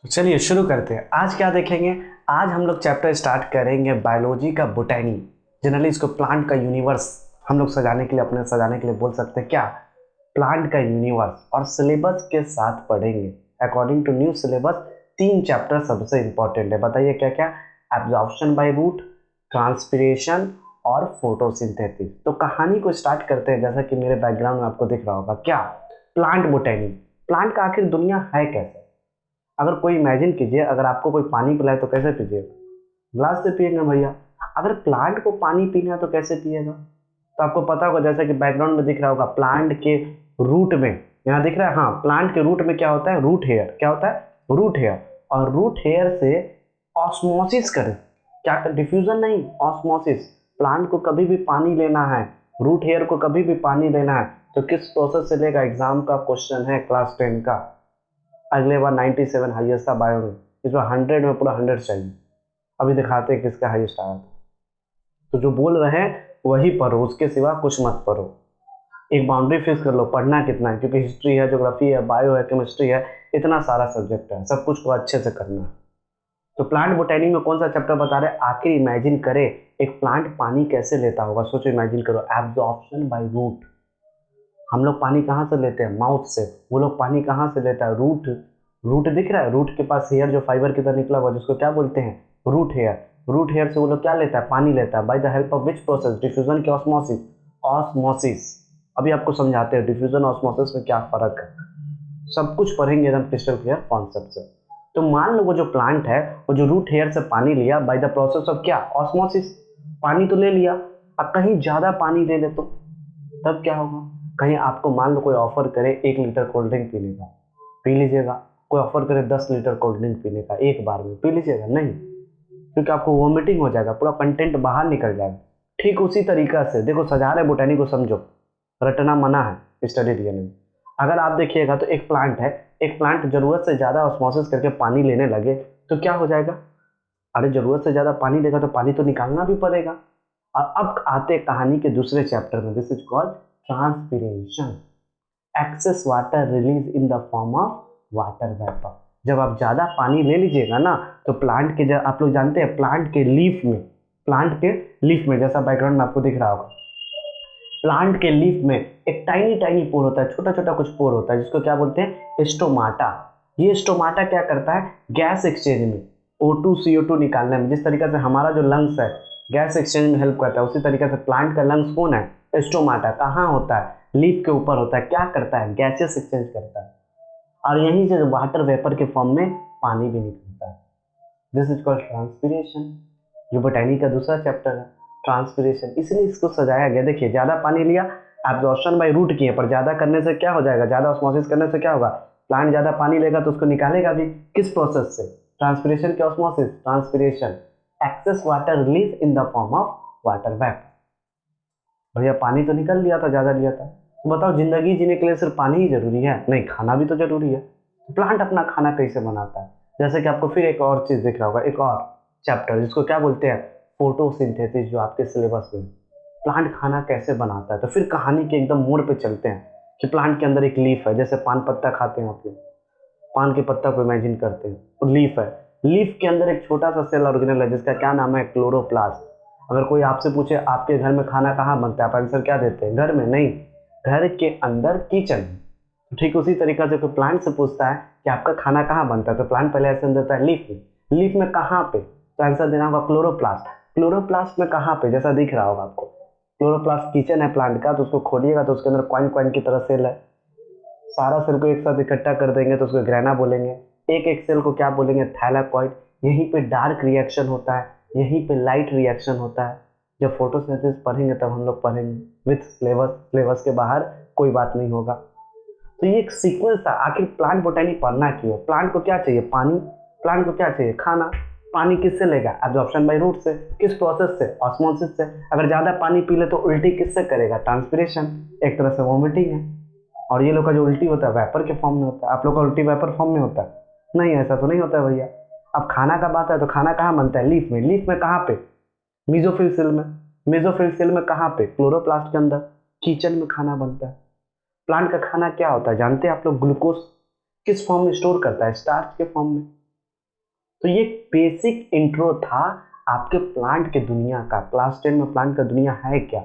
तो चलिए शुरू करते हैं। आज क्या देखेंगे? आज हम लोग चैप्टर स्टार्ट करेंगे बायोलॉजी का बोटैनी। जनरली इसको प्लांट का यूनिवर्स हम लोग सजाने के लिए अपने सजाने के लिए बोल सकते हैं क्या, प्लांट का यूनिवर्स। और सिलेबस के साथ पढ़ेंगे according to new syllabus. 3 chapter सबसे इंपॉर्टेंट है, बताइए क्या क्या? एब्जॉर्प्शन बाय रूट, ट्रांसपिरेशन और फोटोसिंथेसिस। तो कहानी को स्टार्ट करते हैं। जैसा कि मेरे बैकग्राउंड में आपको दिख रहा होगा, क्या प्लांट बोटैनी। प्लांट का आखिर दुनिया है कैसे? अगर कोई इमेजिन कीजिए, अगर आपको कोई पानी पिलाए तो कैसे पीजिएगा? ग्लास से पिएगा भैया। अगर प्लांट को पानी पीना है तो कैसे पिएगा? तो आपको पता होगा, जैसा कि बैकग्राउंड में दिख रहा होगा, प्लांट के रूट में, यहाँ दिख रहा है, हाँ, प्लांट के रूट में क्या होता है? Root hair. क्या होता है? Root hair. और रूट हेयर से ऑस्मोसिस करें, क्या? डिफ्यूजन नहीं, ऑस्मोसिस। प्लांट को कभी भी पानी लेना है, रूट हेयर को कभी भी पानी लेना है, तो किस प्रोसेस से लेगा? एग्जाम का क्वेश्चन है क्लास 10 का। अगले बार 97 हाईएस्ट था बायो में, इस बार 100 में पूरा 100 चाहिए। अभी दिखाते हैं किसका हाईएस्ट आया था। तो जो बोल रहे हैं वही पढ़ो, उसके सिवा कुछ मत पढ़ो। एक बाउंड्री फिक्स कर लो, पढ़ना कितना है, क्योंकि हिस्ट्री है, ज्योग्राफी है, बायो है, केमिस्ट्री है, इतना सारा सब्जेक्ट है, सब कुछ को अच्छे से करना है। तो प्लांट बोटैनी में कौन सा चैप्टर बता रहे हैं? आखिर इमेजिन करें, एक प्लांट पानी कैसे लेता होगा। सोचो, इमेजिन करो, एब्जॉर्प्शन बाय रूट। हम लोग पानी कहाँ से लेते हैं? माउथ से। वो लोग पानी कहाँ से लेता है? रूट। रूट दिख रहा है, रूट के पास हेयर जो फाइबर की तरह निकला हुआ, जिसको क्या बोलते हैं? Root hair. रूट हेयर से वो लोग क्या लेता है? पानी लेता है। By the help of which process? Diffusion की ऑस्मोसिस। ऑस्मोसिस। अभी आपको समझाते हैं डिफ्यूजन ऑस्मोसिस में क्या फर्क है। सब कुछ पढ़ेंगे एकदम क्रिस्टल क्लियर कॉन्सेप्ट से। तो मान लो वो जो प्लांट है, वो जो रूट हेयर से पानी लिया बाय द प्रोसेस ऑफ क्या? ऑस्मोसिस। पानी तो ले लिया, अब कहीं ज्यादा पानी ले ले तो तब क्या होगा? कहीं आपको मान लो कोई ऑफर करे 1 लीटर कोल्ड ड्रिंक पीने का, पी लीजिएगा। कोई ऑफर करे 10 लीटर कोल्ड ड्रिंक पीने का एक बार में, पी लीजिएगा? नहीं, क्योंकि आपको वोमिटिंग हो जाएगा, पूरा कंटेंट बाहर निकल जाएगा। ठीक उसी तरीका से देखो, सजा रहे बोटैनी को समझो, रटना मना है स्टडी डीएनए में। अगर आप देखिएगा तो एक प्लांट है, एक प्लांट जरूरत से ज्यादा ऑस्मोसिस करके पानी लेने लगे तो क्या हो जाएगा? अरे जरूरत से ज्यादा पानी लेगा तो पानी तो निकालना भी पड़ेगा। और अब आते कहानी के दूसरे चैप्टर में, this is called transpiration. Excess water release in the form of water vapour. जब आप ज्यादा पानी ले लीजिएगा ना, तो प्लांट के, आप लोग जानते हैं, प्लांट के लीफ में, प्लांट के लीफ में, जैसा बैकग्राउंड में आपको दिख रहा होगा, प्लांट के लीफ में एक टाइनी टाइनी पोर होता है, छोटा छोटा कुछ पोर होता है, जिसको क्या बोलते हैं? स्टोमाटा। ये स्टोमाटा क्या करता है? गैस एक्सचेंज में, O2 CO2 निकालने में। जिस तरीके से हमारा जो लंग्स है गैस एक्सचेंज में हेल्प करता है, उसी तरीके से प्लांट का लंग्स कौन है? स्टोमाटा। कहाँ होता है? लीफ के ऊपर होता है। क्या करता है? गैसेस एक्सचेंज करता है। और यहीं से वाटर वेपर के फॉर्म में पानी भी निकलता है। This is called transpiration. जो बोटैनी का दूसरा चैप्टर है, ट्रांसपिरेशन। इसलिए इसको सजाया गया। देखिए, ज्यादा पानी लिया, एब्जॉर्प्शन बाय रूट किए, पर ज्यादा करने से क्या हो जाएगा? ज्यादा ऑस्मोसिस करने से क्या होगा? प्लांट ज्यादा पानी लेगा तो उसको निकालेगा भी। किस प्रोसेस से? ट्रांसपिरेशन के osmosis. Transpiration, excess water release in the form of water vapour. भैया पानी तो निकल लिया था, ज्यादा लिया था, तो बताओ जिंदगी जीने के लिए सिर्फ पानी ही जरूरी है? नहीं, खाना भी तो जरूरी है। प्लांट अपना खाना कैसे बनाता है? जैसे कि आपको फिर एक और चीज दिख रहा होगा, एक और चैप्टर जिसको क्या बोलते हैं? फोटोसिंथेसिस, जो आपके सिलेबस में। प्लांट खाना कैसे बनाता है? तो फिर कहानी के एकदम मोड़ पे चलते हैं कि प्लांट के अंदर एक लीफ है, जैसे पान पत्ता खाते हैं आप लोग, पान के पत्ता को इमेजिन करते हैं, और लीफ है। लीफ के अंदर एक छोटा सा सेल ऑर्गेनल है, जिसका क्या नाम है? क्लोरोप्लास्ट। अगर कोई आपसे पूछे आपके घर में खाना कहाँ बनता है, आप आंसर क्या देते हैं? घर में? नहीं, घर के अंदर, किचन में। तो ठीक उसी तरीका से कोई प्लांट से पूछता है कि आपका खाना कहाँ बनता है, तो प्लांट पहले आंसर देता है लीफ में। लीफ में कहाँ पे? तो आंसर देना होगा क्लोरोप्लास्ट। क्लोरोप्लास्ट में कहाँ पे? जैसा दिख रहा होगा आपको, क्लोरोप्लास्ट किचन है प्लांट का, तो उसको खोलिएगा तो उसके अंदर क्वाइन क्वाइन की तरह सेल है। सारा सेल को एक साथ इकट्ठा कर देंगे तो उसको ग्रेना बोलेंगे। एक एक सेल को क्या बोलेंगे? थैलाकॉइड। यहीं पे डार्क रिएक्शन होता है, यहीं पे लाइट रिएक्शन होता है। जब फोटोसिंथेसिस पढ़ेंगे तब हम लोग पढ़ेंगे विथ सिलेबस। सिलेबस के बाहर कोई बात नहीं होगा। तो ये एक सीक्वेंस था। आखिर प्लांट बोटैनी पढ़ना क्यों है? प्लांट को क्या चाहिए? पानी। प्लांट को क्या चाहिए? खाना। पानी किससे लेगा? एब्जॉर्प्शन बाय रूट से। किस प्रोसेस से? ऑस्मोसिस से। अगर ज्यादा पानी पी ले तो उल्टी किससे करेगा? ट्रांसपिरेशन। एक तरह से वोमिटिंग है। और ये लोग का जो उल्टी होता है वेपर के फॉर्म में होता है। आप लोग का उल्टी वेपर फॉर्म में होता है? नहीं, ऐसा तो नहीं होता है भैया। अब खाना का बात है तो खाना कहाँ बनता है? लीफ में। लीफ में कहाँ पे? मीजोफिल सेल में। मीजोफिल सेल में कहाँ पे? क्लोरोप्लास्ट के अंदर। किचन में खाना बनता है। प्लांट का खाना क्या होता है जानते हैं आप लोग? ग्लूकोज। किस फॉर्म में स्टोर करता है? स्टार्च के फॉर्म में। तो ये बेसिक इंट्रो था आपके प्लांट के दुनिया का। क्लास 10 में प्लांट का दुनिया है क्या,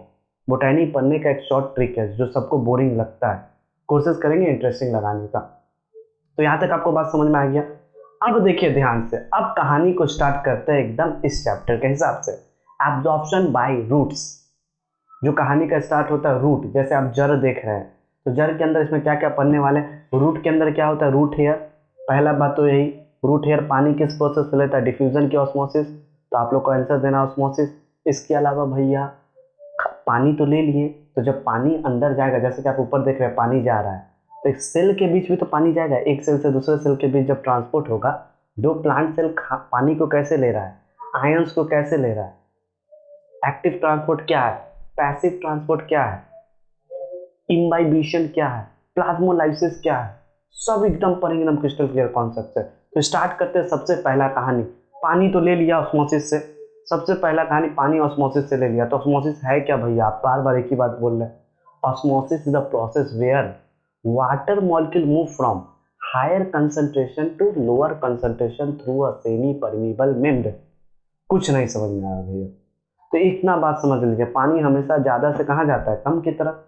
बोटैनी पढ़ने का एक शॉर्ट ट्रिक है जो सबको बोरिंग लगता है, कोशिश करेंगे इंटरेस्टिंग लगाने का। तो यहाँ तक आपको बात समझ में आ गया। अब देखिए ध्यान से, अब कहानी को स्टार्ट करते हैं एकदम इस चैप्टर के हिसाब से, एब्जॉर्प्शन बाय रूट्स। जो कहानी का स्टार्ट होता है रूट, जैसे आप जड़ देख रहे हैं तो जड़ के अंदर इसमें क्या क्या पढ़ने वाले, रूट के अंदर क्या होता है, रूट हेयर। पहला बात तो यही, रूट हेयर पानी किस प्रोसेस से लेता है, डिफ्यूजन की ऑस्मोसिस। तो आप लोग को आंसर देना ऑस्मोसिस। इसके अलावा भैया पानी तो ले लिए, तो जब पानी अंदर जाएगा, जैसे कि आप ऊपर देख रहे हैं पानी जा रहा है, तो एक सेल के बीच भी तो पानी जाएगा, एक सेल से दूसरे सेल के बीच जब ट्रांसपोर्ट होगा, जो प्लांट सेल पानी को कैसे ले रहा है, आयंस को कैसे ले रहा है। एक्टिव ट्रांसपोर्ट क्या है, पैसिव ट्रांसपोर्ट क्या है, इम्बाइबिशन क्या है, प्लाज्मोलाइसिस क्या है, सब एकदम पढ़ेंगे, एकदम क्रिस्टल क्लियर कॉन्सेप्ट है। तो स्टार्ट करते हैं सबसे पहला कहानी। पानी तो ले लिया ऑस्मोसिस से, सबसे पहला कहानी पानी ऑस्मोसिस से ले लिया। तो ऑस्मोसिस है क्या भैया, आप बार बार एक ही बात बोल रहे हैं। Osmosis is the process where water molecule move from higher concentration to lower concentration through a semi permeable membrane. कुछ नहीं समझ में आया भैया, तो इतना बात समझ लीजिए, पानी हमेशा ज़्यादा से कहाँ जाता है, कम की तरफ।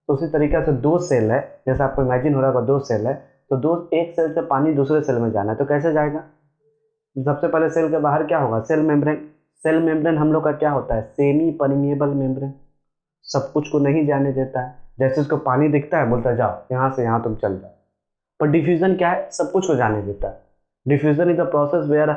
तो उसी तरीके से दो सेल है, जैसे आपको इमेजिन हो रहा होगा दो सेल है, तो एक सेल से पानी दूसरे सेल में जाना है तो कैसे जाएगा। सबसे पहले सेल के बाहर क्या होगा, सेल मेम्ब्रेन। सेल मेम्ब्रेन हम लोग का क्या होता है, सेमी परमिएबल मेम्ब्रेन, सब कुछ को नहीं जाने देता है। जैसे उसको पानी दिखता है बोलता है जाओ यहाँ से यहाँ तुम चल जाओ। पर डिफ्यूजन क्या है, सब कुछ को जाने देता है। Diffusion is the process where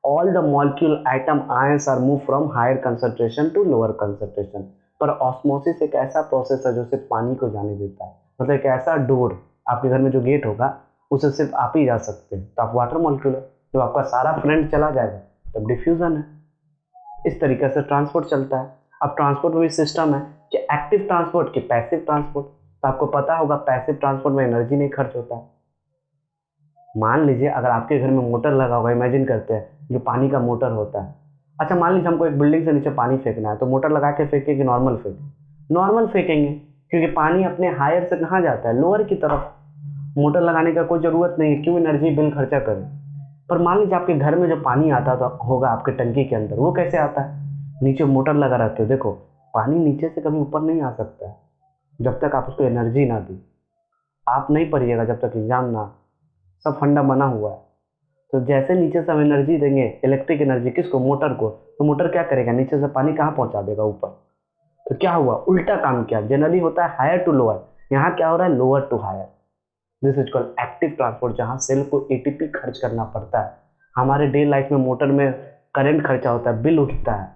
all the molecule atom ions are move from higher concentration to lower concentration. पर ऑस्मोसिस एक ऐसा प्रोसेस है जो सिर्फ पानी को जाने देता है, मतलब एक ऐसा डोर, आपके घर में जो गेट होगा उसे सिर्फ आप ही जा सकते हैं। तो आप वाटर मॉलिक्यूल है, जब आपका सारा फ्रेंड चला जाएगा तब डिफ्यूजन है। इस तरीके से ट्रांसपोर्ट चलता है। अब ट्रांसपोर्ट में भी सिस्टम है कि एक्टिव ट्रांसपोर्ट की पैसिव ट्रांसपोर्ट। तो आपको पता होगा पैसिव ट्रांसपोर्ट में एनर्जी नहीं खर्च होता है। मान लीजिए अगर आपके घर में मोटर लगा होगा, इमेजिन करते हैं जो पानी का मोटर होता है। अच्छा मान लीजिए हमको एक बिल्डिंग से नीचे पानी फेंकना है, तो मोटर लगा के फेंके कि नॉर्मल फेंके, नॉर्मल फेंकेंगे, क्योंकि पानी अपने हायर से कहाँ जाता है, लोअर की तरफ। मोटर लगाने का कोई ज़रूरत नहीं है, क्यों एनर्जी बिल खर्चा करें। पर मान लीजिए आपके घर में जो पानी आता तो होगा आपके टंकी के अंदर, वो कैसे आता है, नीचे मोटर लगा रहते हो। देखो पानी नीचे से कभी ऊपर नहीं आ सकता है जब तक आप उसको एनर्जी ना दी। आप नहीं पढ़िएगा जब तक एग्जाम ना, सब फंडा बना हुआ है। तो जैसे नीचे से हम एनर्जी देंगे, इलेक्ट्रिक एनर्जी किसको, मोटर को, तो मोटर क्या करेगा, नीचे से पानी कहाँ पहुंचा देगा, ऊपर। तो क्या हुआ, उल्टा काम किया। जनरली होता है हायर टू लोअर, यहाँ क्या हो रहा है, lower to higher. This is called active transport, जहाँ सेल को एटीपी खर्च करना पड़ता है। हमारे डे लाइफ में मोटर में करंट खर्चा होता है, बिल उठता है,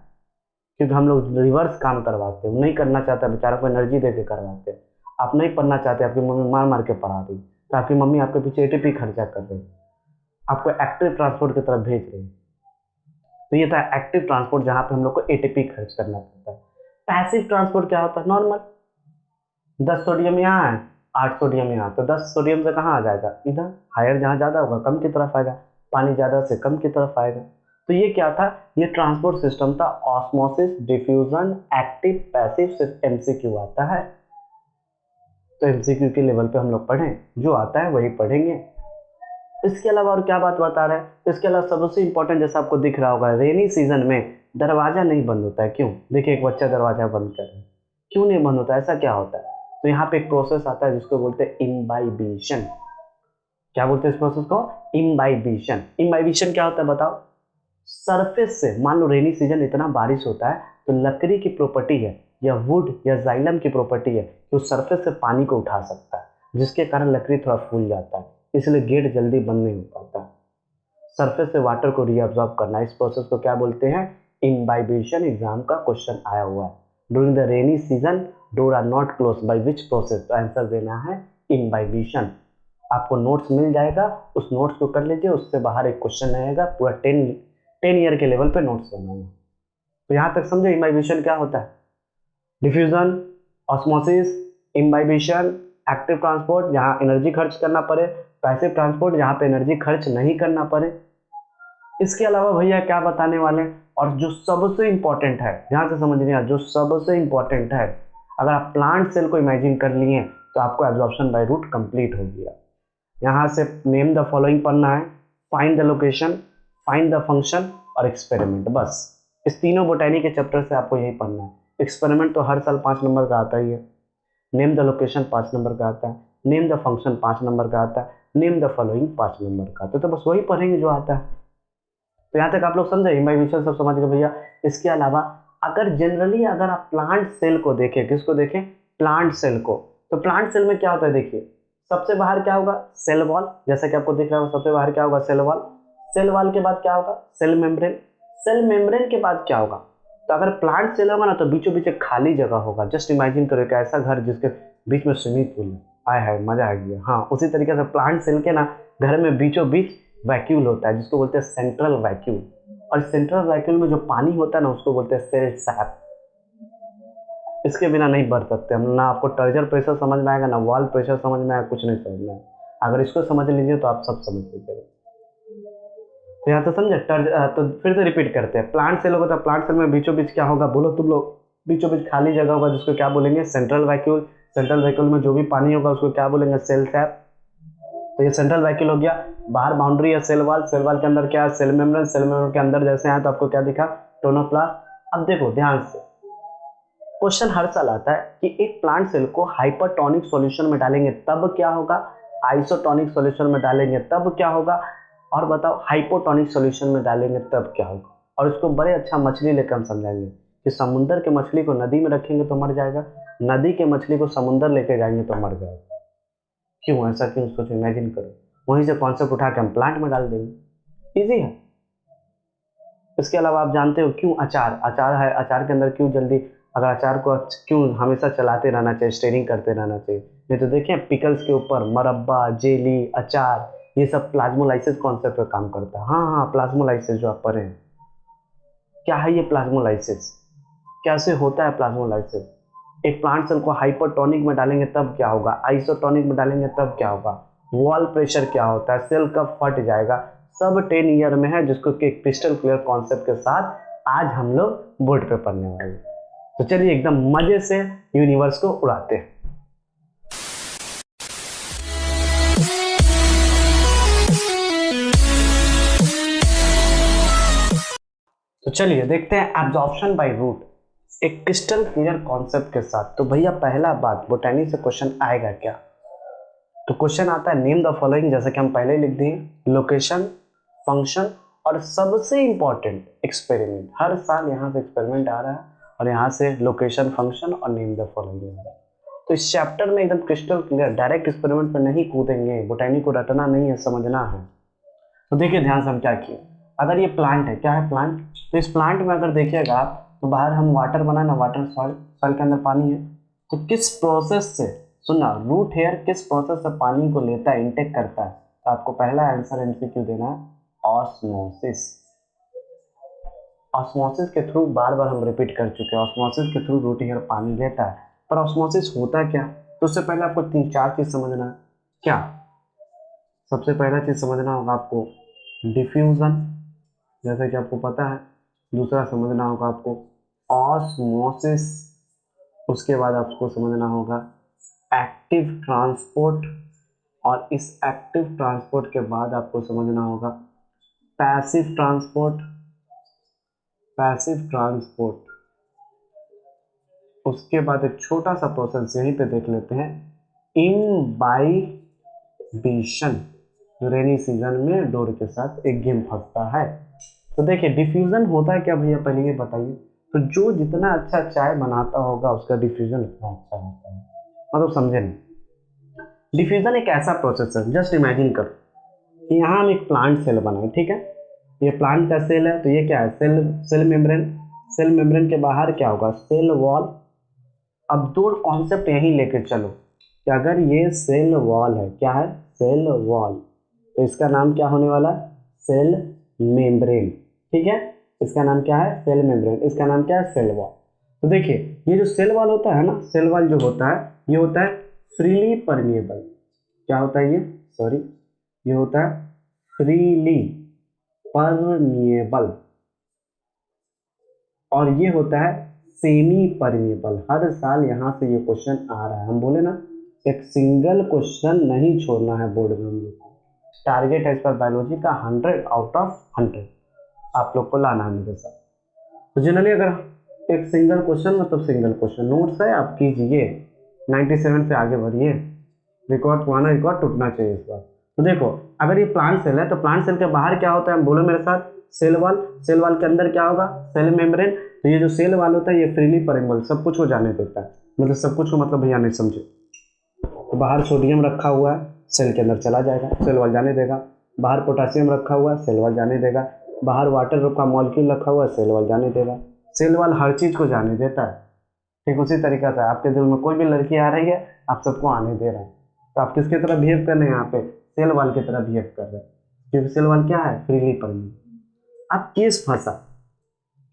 क्योंकि हम लोग रिवर्स काम करवाते हैं, नहीं करना चाहते, बेचारा को एनर्जी दे के करवाते हैं। आप नहीं पढ़ना चाहते, आपकी मम्मी मार मार के पढ़ा रही, तो आपकी मम्मी आपके पीछे एटीपी खर्चा कर रही, आपको एक्टिव ट्रांसपोर्ट की तरफ भेज रही। तो ये था एक्टिव ट्रांसपोर्ट, जहाँ पे हम लोग को एटीपी खर्च करना पड़ता है। पैसिव ट्रांसपोर्ट क्या होता है, नॉर्मल, 10 सोडियम यहाँ है, 8 सोडियम यहाँ, तो 10 सोडियम से कहाँ आ जाएगा, इधर हायर, जहाँ ज़्यादा होगा कम की तरफ आएगा, पानी ज़्यादा से कम की तरफ आएगा। तो ये क्या था, ये ट्रांसपोर्ट सिस्टम था, ऑस्मोसिस, डिफ्यूजन, एक्टिव, पैसिव। सिर्फ एमसीक्यू आता है, तो एमसीक्यू के लेवल पे हम लोग पढ़ें, जो आता है वही पढ़ेंगे। इसके अलावा और क्या बात बता रहे हैं, इसके अलावा सबसे इंपॉर्टेंट, जैसा आपको दिख रहा होगा, रेनी सीजन में दरवाजा नहीं बंद होता है। क्यों, देखिए एक बच्चा दरवाजा बंद कर रहा है, क्यों नहीं बंद होता, ऐसा क्या होता है। तो यहाँ पे एक प्रोसेस आता है जिसको बोलते हैं इम्बाइबिशन। क्या बोलते हैं इस प्रोसेस को, इम्बाइबिशन। इम्बाइबिशन क्या होता है बताओ, सरफेस से, मान लो रेनी सीजन इतना बारिश होता है, तो लकड़ी की प्रॉपर्टी है या वुड या जाइलम की प्रॉपर्टी है कि उस सरफेस से पानी को उठा सकता है, जिसके कारण लकड़ी थोड़ा फूल जाता है, इसलिए गेट जल्दी बंद नहीं हो पाता। सरफेस से वाटर को रीअब्सॉर्ब करना, इस प्रोसेस को क्या बोलते हैं, इम्बाइबिशन। एग्जाम का क्वेश्चन आया हुआ है, during the rainy season door are not close by which process. तो आंसर देना है इम्बाइबिशन। आपको नोट्स मिल जाएगा, उस नोट्स को कर लीजिए, उससे बाहर एक क्वेश्चन आएगा, पूरा 10 ईयर के लेवल पे नोट्स बनाना। तो यहाँ तक समझे इम्बाइबिशन क्या होता है, diffusion, osmosis, imbibition, active transport जहाँ एनर्जी खर्च करना पड़े, पैसिव ट्रांसपोर्ट जहाँ पे एनर्जी खर्च नहीं करना पड़े। इसके अलावा भैया क्या बताने वाले हैं, और जो सबसे इंपॉर्टेंट है, ध्यान से समझ लिया, जो सबसे इंपॉर्टेंट है, अगर आप प्लांट सेल को इमेजिन कर लिए तो आपको एब्जॉर्प्शन बाय रूट कंप्लीट हो गया। यहाँ से नेम द फॉलोइंग पढ़ना है, find the location, find the function और एक्सपेरिमेंट। बस इस तीनों बोटैनी के चैप्टर से आपको यही पढ़ना है। एक्सपेरिमेंट तो हर साल 5 नंबर का आता ही है, नेम द लोकेशन 5 नंबर का आता है, नेम द फंक्शन 5 नंबर का आता है, नेम द फॉलोइंग 5 नंबर का आता है। तो बस वही पढ़ेंगे जो आता है। तो यहाँ तक आप लोग समझे, इम्बाइबिशन सब समझ गए भैया। इसके अलावा अगर जनरली अगर आप प्लांट सेल को देखें, किसको देखें, प्लांट सेल को, तो प्लांट सेल में क्या होता है देखिए, सबसे बाहर क्या होगा, सेल वॉल, जैसा कि आपको दिख रहा होगा सबसे बाहर क्या होगा, सेल वॉल। सेल वॉल के बाद क्या होगा, सेल मेम्ब्रेन। सेल मेम्ब्रेन के बाद क्या होगा, तो अगर प्लांट सेल होगा ना तो बीचों बीच एक खाली जगह होगा। जस्ट इमेजिन करो एक ऐसा घर जिसके बीच में स्विमिंग पूल है, आय हाय मजा आ गया। हाँ, उसी तरीके से प्लांट सेल के ना घर में बीचों बीच वैक्यूल होता है जिसको बोलते हैं सेंट्रल वैक्यूल। और सेंट्रल वैक्यूल में जो पानी होता है ना उसको बोलते हैं सेल सैप। इसके बिना नहीं बढ़ सकते हम ना। आपको टर्जर प्रेशर समझ में आएगा, ना वॉल प्रेशर समझ में आएगा, कुछ नहीं समझ में आएगा। अगर इसको समझ लीजिए तो आप सब समझ लीजिएगा। तो यहाँ तो समझे तो फिर से रिपीट करते हैं। प्लांट सेल होगा तो प्लांट सेल में बीचों बीच क्या होगा, बोलो तुम लोग, बीचों बीच खाली जगह होगा जिसको क्या बोलेंगे, सेंट्रल वैक्यूल। सेंट्रल वैक्यूल में जो भी पानी होगा उसको क्या बोलेंगे, सेल सैप। तो ये सेंट्रल वैक्यूल हो गया। बाहर बाउंड्री है सेल वॉल, सेल वॉल के अंदर क्या है, सेल मेम्ब्रेन। सेल मेम्ब्रेन के अंदर जैसे आए तो आपको क्या दिखा, टोनोप्लास्ट। अब देखो ध्यान से, क्वेश्चन हर साल आता है कि एक प्लांट सेल को हाइपरटोनिक सॉल्यूशन में डालेंगे तब क्या होगा, आइसोटोनिक सॉल्यूशन में डालेंगे तब क्या होगा, और बताओ हाइपोटोनिक सॉल्यूशन में डालेंगे तब क्या होगा। और इसको बड़े अच्छा मछली लेकर हम समझाएंगे कि समुद्र के मछली को नदी में रखेंगे तो मर जाएगा, नदी के मछली को समुद्र लेके जाएंगे तो मर जाएगा। क्यों, ऐसा क्यों, सोचो, इमेजिन करो। वहीं से कॉन्सेप्ट उठा के हम प्लांट में डाल देंगे, इजी है। इसके अलावा आप जानते हो क्यों अचार, अचार है, अचार के अंदर क्यों जल्दी, अगर अचार को क्यों हमेशा चलाते रहना चाहिए, स्टेरिंग करते रहना चाहिए। नहीं तो देखें पिकल्स के ऊपर मरब्बा, जेली, अचार, ये सब प्लाज्मोलाइसिस कॉन्सेप्ट पे काम करता है। हाँ हाँ, प्लाज्मोलाइसिस जो आप पढ़े हैं, क्या है ये प्लाज्मोलाइसिस, कैसे होता है प्लाज्मोलाइसिस। एक प्लांट सेल को हाइपरटोनिक में डालेंगे तब क्या होगा, आइसोटोनिक में डालेंगे तब क्या होगा, वॉल प्रेशर क्या होता है, सेल कब फट जाएगा, सब 10 ईयर में है, जिसको कि क्रिस्टल क्लियर कॉन्सेप्ट के साथ आज हम लोग बोर्ड पे पढ़ने वाले हैं। तो चलिए एकदम मजे से यूनिवर्स को उड़ाते हैं। तो चलिए देखते हैं एब्जॉर्प्शन बाय रूट एक क्रिस्टल क्लियर कॉन्सेप्ट के साथ। तो भैया पहला बात, बोटैनी से क्वेश्चन आएगा क्या, तो क्वेश्चन आता है नेम द फॉलोइंग, जैसे कि हम पहले लिख दिए, लोकेशन, फंक्शन और सबसे इंपॉर्टेंट एक्सपेरिमेंट। हर साल यहाँ से एक्सपेरिमेंट आ रहा है और यहाँ से लोकेशन, फंक्शन और नेम द फॉलोइंग आ रहा है। तो इस चैप्टर में एकदम क्रिस्टल क्लियर, डायरेक्ट एक्सपेरिमेंट पर नहीं कूदेंगे, बोटैनी को रटना नहीं है, समझना है। तो देखिए ध्यान से हम क्या किए, अगर ये प्लांट है, क्या है प्लांट, तो इस प्लांट में अगर देखिएगा आप तो बाहर हम वाटर बनाए ना, वाटर सॉइल, सॉइल के अंदर पानी है। तो किस प्रोसेस से, सुनना, रूट हेयर किस प्रोसेस से पानी को लेता है, इंटेक करता है, तो आपको पहला आंसर एमसीक्यू देना है, ऑस्मोसिस। ऑस्मोसिस के थ्रू बार बार हम रिपीट कर चुके हैं, ऑस्मोसिस के थ्रू रूट हेयर पानी लेता है। पर ऑस्मोसिस होता क्या, तो उससे पहले आपको 3-4 चीज समझना है। क्या, सबसे पहला चीज समझना होगा आपको डिफ्यूजन, जैसा कि आपको पता है। दूसरा समझना होगा आपको ऑस्मोसिस। उसके बाद आपको समझना होगा एक्टिव ट्रांसपोर्ट, और इस एक्टिव ट्रांसपोर्ट के बाद आपको समझना होगा पैसिव ट्रांसपोर्ट, पैसिव ट्रांसपोर्ट। उसके बाद एक छोटा सा प्रोसेस यहीं पे देख लेते हैं, इम्बाइबिशन, जो रेनी सीजन में डोर के साथ एक गेम फंसता है। तो देखिए डिफ्यूजन होता है क्या भैया, पहले ये बताइए। तो जो जितना अच्छा चाय बनाता होगा उसका डिफ्यूजन उतना अच्छा होता है, मतलब समझे नहीं। डिफ्यूजन एक ऐसा प्रोसेस है, जस्ट इमेजिन करो कि यहाँ हम एक प्लांट सेल बनाए, ठीक है, ये प्लांट का सेल है, तो ये क्या है, सेल मेम्ब्रेन। सेल मेम्ब्रेन के बाहर क्या होगा, सेल वॉल। अब दो कॉन्सेप्ट यहीं लेके चलो कि अगर ये सेल वॉल है, क्या है, सेल वॉल, तो इसका नाम क्या होने वाला है, सेल मेम्ब्रेन, ठीक है। इसका नाम क्या है, सेल मेम्ब्रेन, इसका नाम क्या है, सेल वॉल। तो देखिए ये जो सेल वॉल होता है ना, सेल वॉल जो होता है ये होता है फ्रीली परमिएबल। क्या होता है ये, सॉरी, ये होता है फ्रीली परमिएबल, और ये होता है सेमी परमिएबल। हर साल यहाँ से ये क्वेश्चन आ रहा है, हम बोले ना एक सिंगल क्वेश्चन नहीं छोड़ना है बोर्ड में हम लोग को। टारगेट है इस पर बायोलॉजी का 100 आउट ऑफ 100 आप लोग को लाना है मेरे साथ। तो जनरली अगर एक सिंगल क्वेश्चन मतलब सिंगल क्वेश्चन नोट्स है आप कीजिए, 97 से आगे बढ़िए, रिकॉर्ड पुराना रिकॉर्ड टूटना चाहिए इस बार। तो देखो अगर ये प्लांट सेल है तो प्लांट सेल के बाहर क्या होता है, बोलो मेरे साथ, सेल वॉल। सेल वॉल के अंदर क्या होगा, सेल मेम्ब्रेन। तो ये जो सेल वॉल होता है ये फ्रीली परमेबल, सब कुछ को जाने देता है, मतलब सब कुछ को मतलब भैया नहीं समझे। तो बाहर सोडियम रखा हुआ है, सेल के अंदर चला जाएगा, सेल वॉल जाने देगा। बाहर पोटासियम रखा हुआ है, सेल वॉल जाने देगा। बाहर वाटर का मॉलिक्यूल रखा हुआ है, सेल वॉल जाने देगा। सेल वॉल हर चीज को जाने देता है। ठीक उसी तरीका से आपके दिल में कोई भी लड़की आ रही है, आप सबको आने दे रहे हैं, तो आप किसकी तरह बिहेव कर रहे हैं, यहाँ पे सेल वॉल की तरह बिहेव कर रहे हैं, क्योंकि सेल वॉल क्या है, फ्रीली परमेबल। अब केस फंसा,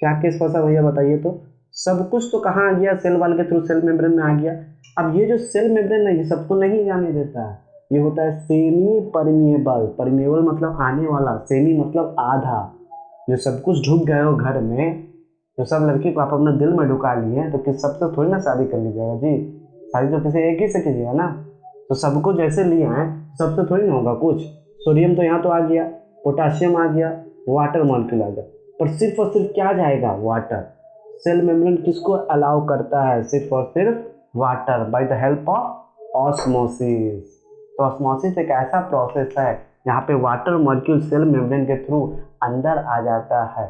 क्या केस फंसा भैया बताइए तो। सब कुछ तो कहाँ आ गया, सेल वॉल के थ्रू सेल मेम्ब्रेन में आ गया। अब ये जो सेल मेम्ब्रेन है ये सबको नहीं जाने देता है, ये होता है सेमी परमिएबल। परमिएबल मतलब आने वाला, सेमी मतलब आधा। जो सब कुछ ढुक गए हो घर में, जो सब लड़की को आप अपने दिल में ढुका लिए तो किस सबसे थोड़ी ना शादी कर लीजिएगा जी, शादी तो किसी एक ही से कीजिएगा ना। तो सबको जैसे लिए हैं सबसे थोड़ी ना होगा कुछ। सोडियम तो यहाँ तो आ गया, पोटासियम आ गया, वाटर मॉलिक्यूल आ गया, पर सिर्फ और सिर्फ क्या जाएगा, वाटर। सेल मेम्ब्रेन किसको अलाउ करता है, सिर्फ और सिर्फ water, by the help of osmosis. तो ऑस्मोसिस एक ऐसा प्रोसेस है यहाँ पे वाटर मॉलिक्यूल सेल मेम्ब्रेन के थ्रू अंदर आ जाता है।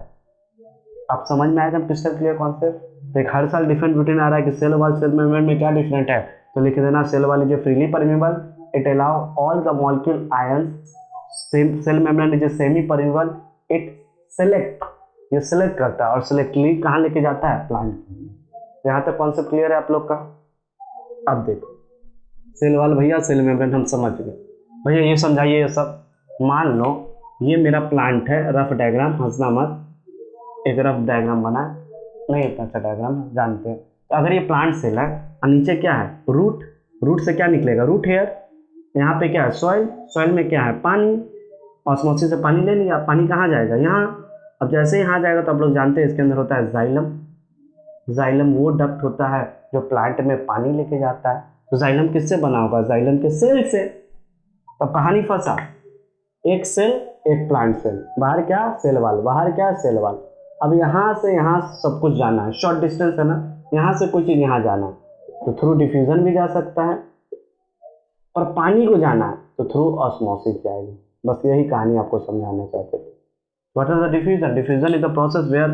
आप समझ में आएगा क्रिस्टल क्लियर कॉन्सेप्ट। एक हर साल डिफरेंट रूटीन आ रहा है कि सेल वॉल सेल मेम्ब्रेन में क्या डिफरेंट है, तो लिख देना cell wall is freely permeable, it allow all the molecule ions. Cell membrane is semi permeable, it select, ये सिलेक्ट करता है और सिलेक्टली कहाँ लेके जाता है, प्लांट। यहाँ तक कॉन्सेप्ट क्लियर है आप लोग का। अब देखो सेल वॉल भैया सेल मेम्ब्रेन हम समझ गए भैया, ये समझाइए ये सब। मान लो ये मेरा प्लांट है, रफ डायग्राम, हंसना मत, एक रफ डायग्राम बना है, नहीं इतना अच्छा डायग्राम जानते हैं। तो अगर ये प्लांट सेल है और नीचे क्या है, रूट, रूट से क्या निकलेगा, रूट हेयर। यहाँ पे क्या है, सॉइल, सॉइल में क्या है, पानी, ऑस्मोसिस से पानी ले लिया, पानी कहाँ जाएगा, यहाँ। अब जैसे यहाँ जाएगा तो आप लोग जानते हैं इसके अंदर होता है जाइलम। जाइलम वो डक्ट होता है जो प्लांट में पानी लेके जाता है। तो जाइलम किससे बना होगा, जाइलम के सेल से। तो कहानी फंसा, एक सेल एक प्लांट सेल, बाहर क्या सेल वाल, बाहर क्या सेल वाल। अब यहाँ से यहाँ सब कुछ जाना है, शॉर्ट डिस्टेंस है ना, यहाँ से कोई चीज यहाँ जाना है तो थ्रू डिफ्यूजन भी जा सकता है, और पानी को जाना है तो थ्रू ऑस्मोसिस जाएगी। बस यही कहानी आपको समझाना चाहते थे। What is the diffusion, diffusion is the process where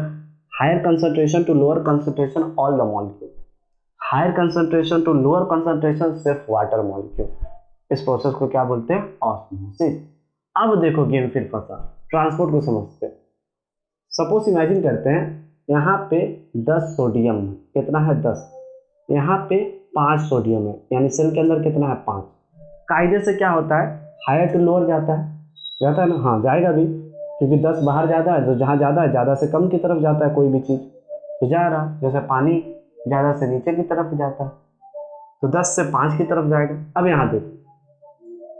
higher concentration to lower concentration all the molecule, higher concentration to lower concentration सिर्फ वाटर मॉलिक्यूल, इस प्रोसेस को क्या बोलते हैं, ऑस्मोसिस। अब देखो गेम फिर फंसा, ट्रांसपोर्ट को समझते हैं। सपोज इमेजिन करते हैं यहाँ पे 10 सोडियम, कितना है 10, यहाँ पे 5 सोडियम है, यानी सेल के अंदर कितना है 5। कायदे से क्या होता है, हायर टू लोअर जाता है ना, हाँ जाएगा भी, क्योंकि 10 बाहर ज़्यादा है, तो जहाँ ज़्यादा है ज़्यादा से कम की तरफ जाता है कोई भी चीज़, तो जा रहा, जैसे पानी ज़्यादा से नीचे की तरफ जाता है, तो 10 से 5 की तरफ जाएगा। अब यहाँ देखो,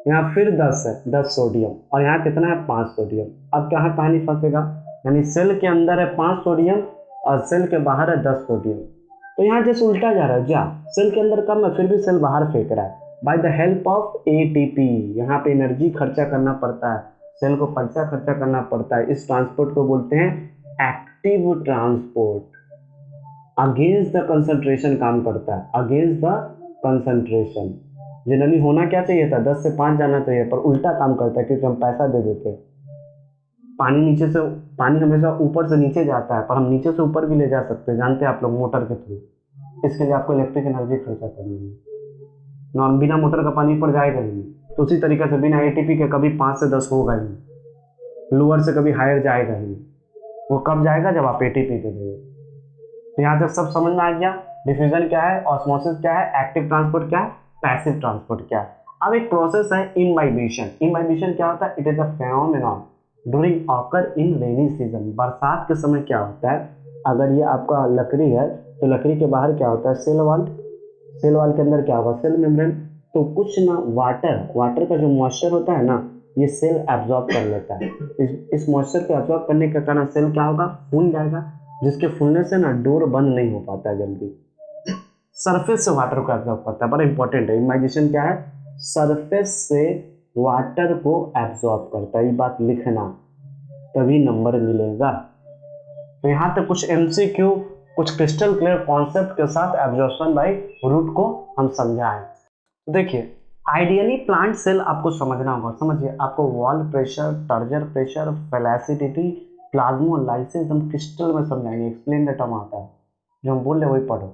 यहाँ फिर 10 है, 10 सोडियम, और यहाँ कितना है 5 सोडियम। अब कहाँ कहानी फंसेगा, यानी सेल के अंदर है 5 सोडियम और सेल के बाहर है 10 सोडियम, तो यहाँ जैसे उल्टा जा रहा है, जा सेल के अंदर कम है फिर भी सेल बाहर फेंक रहा है। By the help of ATP, यहाँ पे एनर्जी खर्चा करना पड़ता है, सेल को पैसा खर्चा करना पड़ता है। इस ट्रांसपोर्ट को बोलते हैं active transport. Against the concentration काम करता है, अगेंस्ट द कंसंट्रेशन। जनरली होना क्या चाहिए था, 10 से 5 जाना चाहिए, पर उल्टा काम करता है क्योंकि हम पैसा दे देते हैं। पानी नीचे से, पानी हमेशा ऊपर से नीचे जाता है, पर हम नीचे से ऊपर भी ले जा सकते हैं, जानते हैं आप लोग, मोटर के थ्रू। इसके लिए आपको इलेक्ट्रिक एनर्जी खर्चा करनी है, नॉन बिना मोटर का पानी ऊपर जाएगा ही नहीं। तो उसी तरीके से बिना एटीपी के कभी 5 से 10 होगा ही नहीं, लोअर से कभी हायर जाएगा ही नहीं। वो कब जाएगा, जब आप एटीपी दे दोगे। तो यहाँ तक सब समझ में आ गया, डिफ्यूजन क्या है, ऑस्मोसिस क्या है, एक्टिव ट्रांसपोर्ट क्या है, पैसिव ट्रांसपोर्ट क्या है। अब एक प्रोसेस है इम्बाइबेशन। इम्बाइबेशन क्या होता है, it is a phenomenon during occur in rainy season. बरसात के समय क्या होता है, अगर ये आपका लकड़ी है तो लकड़ी के बाहर क्या होता है, सेल वॉल, सेल वॉल के अंदर क्या होगा, सेल मेम्ब्रेन। तो कुछ ना वाटर, वाटर का जो मॉइस्चर होता है ना, ये सेल एब्जॉर्ब कर लेता है। इस मॉइस्चर को एब्जॉर्ब करने के कारण सेल क्या होगा, फूल जाएगा, जिसके फूलने से ना डोर बंद नहीं हो पाता है जल्दी। सरफेस से वाटर को एब्जॉर्ब करता है, बड़ा इंपॉर्टेंट है। इमेजिनेशन क्या है, सरफेस से वाटर को एब्जॉर्ब करता है, ये बात लिखना, तभी नंबर मिलेगा। तो यहाँ तक कुछ एमसीक्यू, कुछ क्रिस्टल क्लियर कॉन्सेप्ट के साथ एब्जॉर्प्शन बाय रूट को हम समझाएं। तो देखिए, आइडियली प्लांट सेल आपको समझना होगा। समझिए, आपको वॉल प्रेशर, टर्जर प्रेशर, फेलासिटी, प्लाज्मोलाइसिस एकदम क्रिस्टल में समझाएंगे। एक्सप्लेन द टर्म आता है, जो हम बोल रहे वही पढ़ो।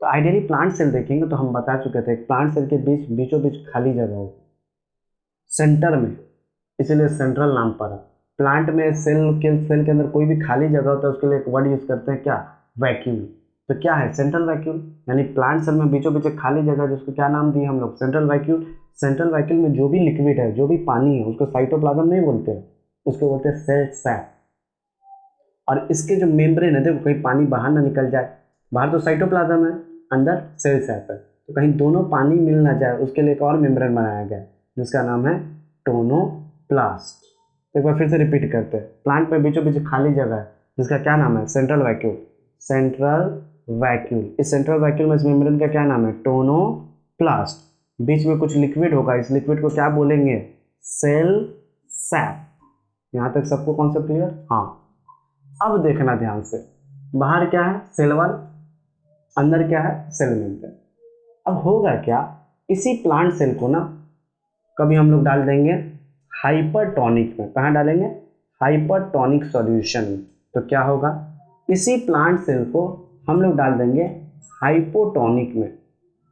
तो आइडियली प्लांट सेल देखेंगे तो हम बता चुके थे, प्लांट सेल के बीचों बीच खाली जगह हो, सेंटर में, इसीलिए सेंट्रल नाम पड़ा। प्लांट में सेल के अंदर कोई भी खाली जगह होता है, उसके लिए एक वर्ड यूज करते हैं, क्या? वैक्यूम। तो क्या है? Central vacuum. यानी प्लांट सेल में बीचों बीच एक खाली जगह, जिसको क्या नाम दिए हम लोग? Central vacuum. सेंट्रल वैक्यूम में जो भी लिक्विड है, जो भी पानी है, उसको साइटोप्लाज्म नहीं बोलते हैं, उसको बोलते हैं सेल सैक। और इसके जो मेम्ब्रेन है, देखो कहीं पानी बाहर ना निकल जाए, बाहर तो साइटोप्लाज्म है, अंदर सेल सैक है, तो कहीं दोनों पानी मिल ना जाए, उसके लिए एक और मेम्ब्रेन बनाया गया जिसका नाम है टोनोप्लास्ट। एक बार फिर से रिपीट करते हैं, प्लांट में बीचों बीच खाली जगह है जिसका क्या नाम है? Central vacuum. सेंट्रल वैक्यूम, इस सेंट्रल वैक्यूम में इस मेम्ब्रेन का क्या नाम है? टोनोप्लास्ट। बीच में कुछ लिक्विड होगा, इस लिक्विड को क्या बोलेंगे? Cell sac. यहाँ तक सबको कॉन्सेप्ट क्लियर? हाँ। अब देखना ध्यान से, बाहर क्या है? सेल वॉल, अंदर क्या है? Cell membrane. अब होगा क्या, इसी प्लांट सेल को ना कभी हम लोग डाल देंगे हाइपरटोनिक में। कहाँ डालेंगे? हाइपरटोनिक सॉल्यूशन में। तो क्या होगा, इसी प्लांट सेल को हम लोग डाल देंगे हाइपोटोनिक में।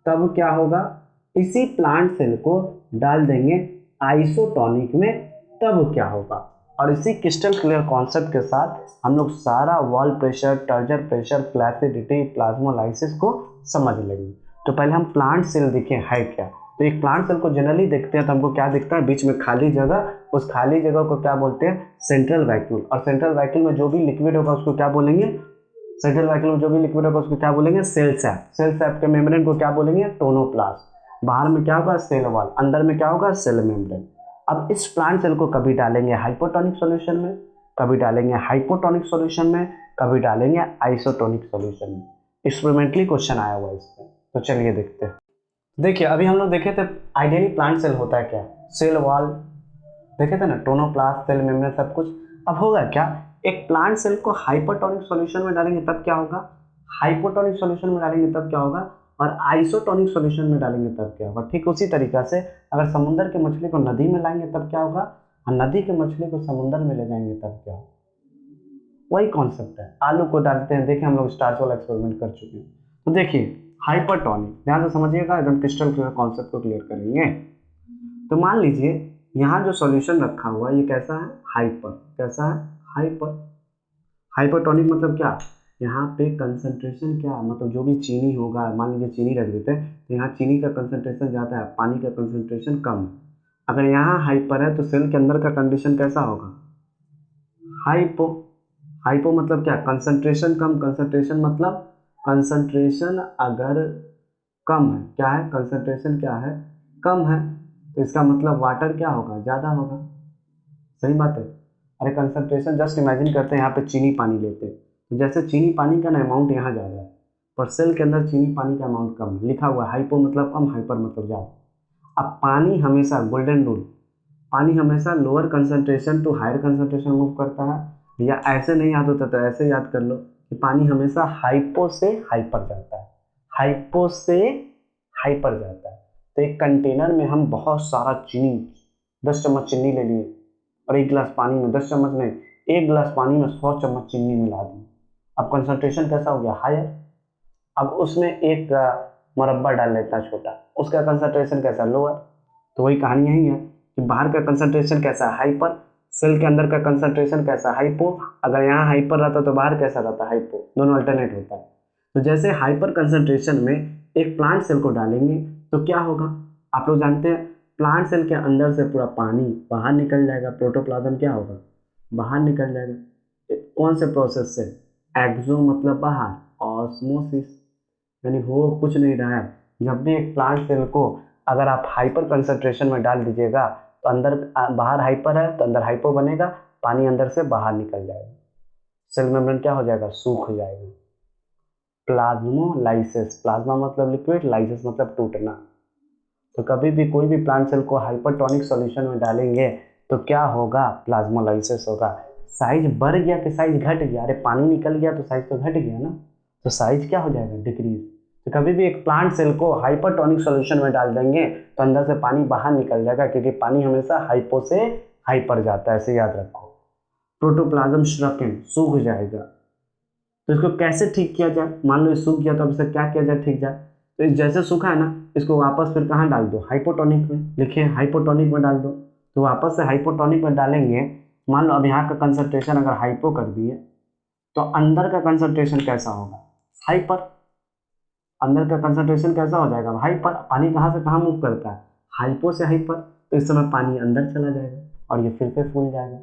तब क्या होगा, इसी प्लांट सेल को डाल देंगे आइसोटोनिक में। तब क्या होगा? और इसी क्रिस्टल क्लियर कॉन्सेप्ट के साथ हम लोग सारा wall pressure, टर्जर pressure, flaccidity, plasmolysis को समझ लेंगे। तो पहले हम प्लांट सेल देखें है क्या। तो एक प्लांट सेल को जनरली देखते हैं तो हमको क्या दिखता है? बीच में खाली जगह, उस खाली जगह को क्या बोलते हैं? Central vacuole. और सेंट्रल वैक्यूल में जो भी लिक्विड होगा उसको क्या बोलेंगे? सेंट्रल वैक्यूल में जो भी लिक्विड होगा उसको क्या बोलेंगे? Cell sac. सेल सैक के मेम्ब्रेन को क्या बोलेंगे? टोनोप्लास्ट। बाहर में क्या होगा? Cell wall. अंदर में क्या होगा? Cell membrane. अब इस प्लांट सेल को कभी डालेंगे हाइपोटोनिक सॉल्यूशन में, कभी डालेंगे हाइपोटोनिक सॉल्यूशन में, कभी डालेंगे आइसोटोनिक सॉल्यूशन में। एक्सपेरिमेंटली क्वेश्चन आया हुआ है इस पर, तो चलिए देखते हैं। देखिए, अभी हम लोग देखे थे आइडियली प्लांट सेल होता है क्या? सेल वॉल देखे थे ना, टोनोप्लास्ट, सेल मेम्ब्रेन, सब कुछ। अब होगा क्या, एक प्लांट सेल को हाइपरटोनिक सॉल्यूशन में डालेंगे तब क्या होगा, हाइपोटोनिक सॉल्यूशन में डालेंगे तब क्या होगा, और आइसोटोनिक सॉल्यूशन में डालेंगे तब क्या होगा। ठीक उसी तरीका से अगर समुद्र की मछली को नदी में लाएंगे तब क्या होगा, और नदी की मछली को समुद्र में ले जाएंगे तब क्या होगा। वही कॉन्सेप्ट है। आलू को डालते हैं, देखिए हम लोग स्टार्च वाला एक्सपेरिमेंट कर चुके हैं। तो देखिए, हाइपरटोनिक, ध्यान से समझिएगा, एकदम क्रिस्टल क्लियर कॉन्सेप्ट को क्लियर करेंगे। तो मान लीजिए यहाँ जो सॉल्यूशन रखा हुआ है ये कैसा है? हाइपर। कैसा है? हाइपर। हाइपरटोनिक मतलब क्या, यहाँ पे कंसंट्रेशन क्या, मतलब जो भी चीनी होगा, मान लीजिए चीनी रख देते हैं तो यहाँ चीनी का कंसंट्रेशन ज़्यादा है, पानी का कंसंट्रेशन कम है। अगर यहाँ हाइपर है तो सेल के अंदर का कंडीशन कैसा होगा? हाइपो। हाइपो मतलब क्या? कंसंट्रेशन कम। कंसंट्रेशन मतलब, कंसंट्रेशन अगर कम है, क्या है? कंसंट्रेशन क्या है? कम है। तो इसका मतलब वाटर क्या होगा? ज़्यादा होगा। सही बात है। अरे कंसंट्रेशन जस्ट इमेजिन करते हैं, यहाँ पे चीनी पानी लेते हैं तो जैसे चीनी पानी का ना अमाउंट यहाँ ज़्यादा है, पर सेल के अंदर चीनी पानी का अमाउंट कम है। लिखा हुआ है हाइपो मतलब कम, हाइपर मतलब ज़्यादा। अब पानी हमेशा, गोल्डन रूल, पानी हमेशा lower concentration to higher concentration move करता है। या ऐसे नहीं याद होता तो ऐसे याद कर लो कि पानी हमेशा हाइपो से हाइपर जाता है, हाइपो से हाइपर जाता है। तो एक कंटेनर में हम बहुत सारा चीनी, 10 चम्मच चीनी ले लिए, और एक गिलास पानी में, 10 चम्मच नहीं, एक गिलास पानी में 100 चम्मच चीनी मिला दी। अब कंसंट्रेशन कैसा हो गया? हायर। अब उसमें एक मुरब्बा डाल लेता है छोटा, उसका कंसंट्रेशन कैसा? लोअर। तो वही कहानी यही है कि बाहर का कंसंट्रेशन कैसा है? हाइपर। सेल के अंदर का कंसंट्रेशन कैसा? हाइपो। अगर यहाँ हाइपर रहता तो बाहर कैसा रहता? हाइपो। दोनों अल्टरनेट होता है। तो जैसे हाइपर कंसंट्रेशन में एक प्लांट सेल को डालेंगे तो क्या होगा, आप लोग जानते हैं, प्लांट सेल के अंदर से पूरा पानी बाहर निकल जाएगा, प्रोटोप्लाज्म क्या होगा? बाहर निकल जाएगा। कौन से प्रोसेस से? एक्सो मतलब बाहर, ऑस्मोसिस, यानी हो कुछ नहीं रहा है। जब भी एक प्लांट सेल को अगर आप हाइपर कंसंट्रेशन में डाल दीजिएगा तो अंदर, बाहर हाइपर है तो अंदर हाइपो बनेगा, पानी अंदर से बाहर निकल जाएगा, सेल मेम्ब्रेन क्या हो जाएगा? सूख जाएगा। प्लाज्मोलाइसिस, प्लाज्मा मतलब लिक्विड, लाइसिस मतलब टूटना। तो कभी भी कोई भी प्लांट सेल को हाइपरटोनिक सॉल्यूशन में डालेंगे तो क्या होगा, प्लाज्मोलाइसिस होगा। साइज बढ़ गया कि साइज घट गया, अरे पानी निकल गया तो साइज तो घट गया ना, तो साइज क्या हो जाएगा, डिक्रीज। तो कभी भी एक प्लांट सेल को हाइपरटोनिक सॉल्यूशन में डाल देंगे तो अंदर से पानी बाहर निकल जाएगा, क्योंकि पानी हमेशा हाइपो से हाइपर जाता है, ऐसे याद रखो। प्रोटोप्लाज्म श्रंकन, सूख जाएगा। तो इसको कैसे ठीक किया जाए, मान लो ये सूख गया तो अब इसे क्या किया जाए, ठीक जाए। तो इस जैसे सूखा है ना, इसको वापस फिर कहाँ डाल दो, हाइपोटोनिक में। लिखिए हाइपोटोनिक में डाल दो। तो वापस से हाइपोटोनिक में डालेंगे, मान लो अब यहाँ का कंसंट्रेशन अगर हाइपो कर दिए तो अंदर का कंसंट्रेशन कैसा होगा, हाइपर। अंदर का कंसंट्रेशन कैसा हो जाएगा, हाइपर। पानी कहाँ से कहाँ मूव करता है, हाइपो से हाइपर। तो इस समय पानी अंदर चला जाएगा और ये फिर से फूल जाएगा।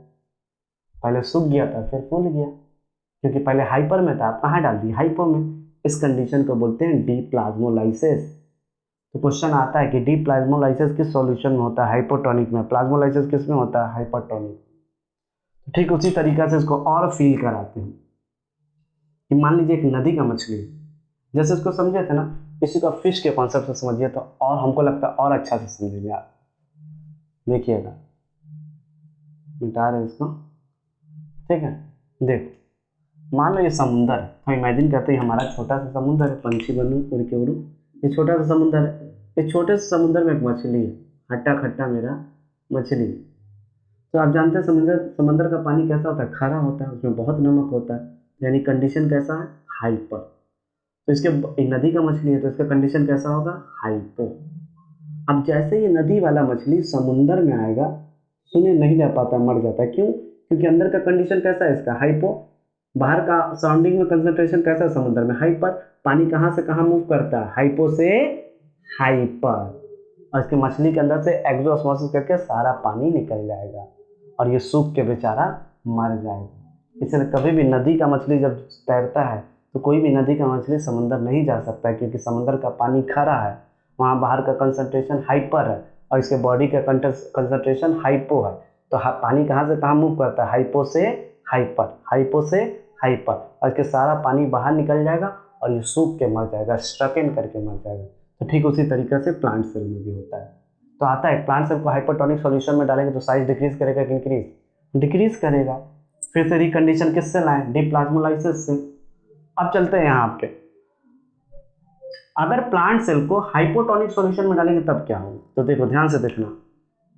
पहले सूख गया था फिर फूल गया, क्योंकि पहले हाइपर में था, कहाँ डाल दिया, हाइपो में। इस कंडीशन को बोलते हैं डीप्लाज्मोलाइसिस। तो क्वेश्चन आता है कि डीप्लाज्मोलाइसिस किस सॉल्यूशन में होता है, हाइपोटोनिक में। प्लाज्मोलाइसिस किस में होता है, हाइपरटोनिक। ठीक उसी तरीके से इसको और फील कराते हैं कि मान लीजिए एक नदी का मछली, जैसे इसको समझे थे ना, इसी का फिश के कॉन्सेप्ट से समझिए तो और हमको लगता है और अच्छा से समझेंगे आप। देखिएगा, मिटा रहे इसको, ठीक है। देखो, मान लो ये समुंदर है, तो इमेजिन करते हैं हमारा छोटा सा समुंदर है, पंछी बनू उड़ के उड़ू, ये छोटा सा समुंदर है। इस छोटे से समुंदर में एक मछली है, हट्टा खट्टा मेरा मछली। तो आप जानते हैं समंदर का पानी कैसा होता है, खारा होता है, उसमें बहुत नमक होता है, यानी कंडीशन कैसा है, हाइपर। तो इसके एक नदी का मछली है तो इसका कंडीशन कैसा होगा, हाइपो। अब जैसे ये नदी वाला मछली समुंदर में आएगा, सुने नहीं रह पाता, मर जाता है। क्यों, क्योंकि अंदर का कंडीशन कैसा है इसका, हाइपो। बाहर का सराउंडिंग में कंसंट्रेशन कैसा है समुद्र में, हाइपर। पानी कहाँ से कहाँ मूव करता है, हाइपो से हाइपर। और इसके मछली के अंदर से एक्सोस्मोसिस करके सारा पानी निकल जाएगा और ये सूख के बेचारा मर जाएगा। इसलिए कभी भी नदी का मछली जब तैरता है तो कोई भी नदी का मछली समुंदर नहीं जा सकता है, क्योंकि समुंदर का पानी खारा है, वहाँ बाहर का कंसंट्रेशन हाइपर है और इसके बॉडी का कंसंट्रेशन हाइपो है। तो पानी कहाँ से कहाँ मूव करता है, हाइपो से हाइपर, हाइपो से हाइपर, और इसके सारा पानी बाहर निकल जाएगा और ये सूख के मर जाएगा, स्ट्रकन करके मर जाएगा। तो ठीक उसी तरीके से प्लांट सेल में भी होता है। तो आता है प्लांट सेल को हाइपरटोनिक सॉल्यूशन में डालेंगे तो साइज डिक्रीज करेगा कि इंक्रीज, डिक्रीज करेगा। फिर से रिकंडीशन किससे लाएं, डीप्लाज्मोलाइसिस से। अब चलते हैं यहाँ पे, अगर प्लांट सेल को हाइपोटोनिक सॉल्यूशन में डालेंगे तब क्या होगा। तो देखो ध्यान से देखना,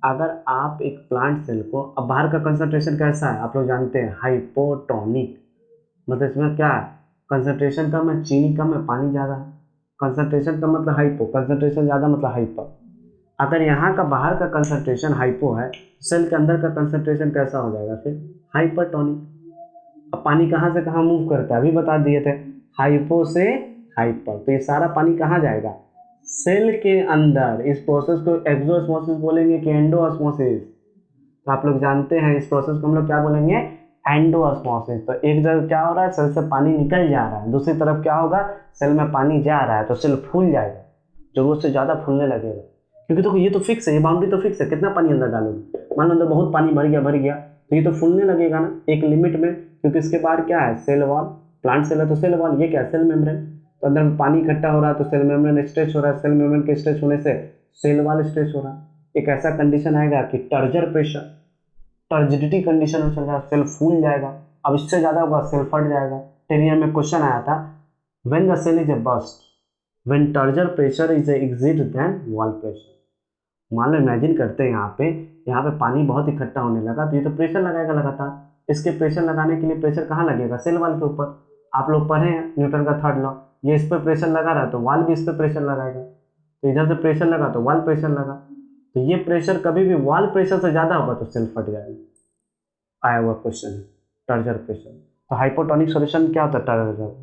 अगर आप एक प्लांट सेल को, अब बाहर का कंसंट्रेशन कैसा है आप लोग जानते हैं, हाइपोटोनिक, मतलब इसमें क्या है, कंसंट्रेशन कम है, चीनी कम है, पानी ज़्यादा है। कंसंट्रेशन कम मतलब हाइपो, कंसंट्रेशन ज़्यादा मतलब हाइपर। अगर यहाँ का बाहर का कंसंट्रेशन हाइपो है, सेल के अंदर का कंसंट्रेशन कैसा हो जाएगा फिर, हाइपरटोनिक। अब पानी कहाँ से कहाँ मूव करता है, अभी बता दिए थे, हाइपो से हाइपर। तो ये सारा पानी कहाँ जाएगा, सेल के अंदर। इस प्रोसेस को एक्सोस्मोसिस बोलेंगे कि एंडोस्मोसिस। तो आप लोग जानते हैं इस प्रोसेस को हम लोग क्या बोलेंगे, एंडोस्मोसिस। तो एक जगह क्या हो रहा है, सेल से पानी निकल जा रहा है, दूसरी तरफ क्या होगा, सेल में पानी जा रहा है, तो सेल फूल जाएगा, जरूरत से ज़्यादा फूलने लगेगा। क्योंकि देखो ये तो फिक्स है, ये बाउंड्री तो फिक्स है, कितना पानी अंदर डालोगे, मान लो अंदर बहुत पानी भर गया तो ये तो फूलने लगेगा ना एक लिमिट में, क्योंकि इसके बाहर क्या है, सेल वॉल। प्लांट सेल है तो सेल वॉल, ये क्या है, सेल मेम्ब्रेन। तो अंदर में पानी इकट्ठा हो रहा है तो सेल मेम्ब्रेन स्ट्रेच हो रहा है, सेल मेम्ब्रेन के स्ट्रेच होने से सेल वॉल स्ट्रेच हो रहा है। एक ऐसा कंडीशन आएगा कि टर्जर प्रेशर, टर्जिडिटी कंडीशन में चल रहा है, सेल फूल जाएगा। अब इससे ज़्यादा होगा सेल फट जाएगा। टेनियर में क्वेश्चन आया था, when the cell is a burst when turgor pressure is exceed then wall pressure. मान लो इमेजिन करते हैं यहाँ पे पानी बहुत इकट्ठा होने लगा तो ये तो प्रेशर लगाएगा लगातार। इसके प्रेशर लगाने के लिए प्रेशर कहाँ लगेगा, सेल वॉल के ऊपर। आप लोग पढ़े हैं न्यूटन का थर्ड लॉ, ये इस पर प्रेशर लगा रहा है तो वॉल भी इस पर प्रेशर लगाएगा। तो इधर से प्रेशर लगा तो वॉल प्रेशर लगा, तो ये प्रेशर कभी भी वॉल प्रेशर से ज़्यादा होगा तो सेल फट जाएगा। आया हुआ क्वेश्चन है टर्जर प्रेशर। तो हाइपोटोनिक सॉल्यूशन क्या होता है,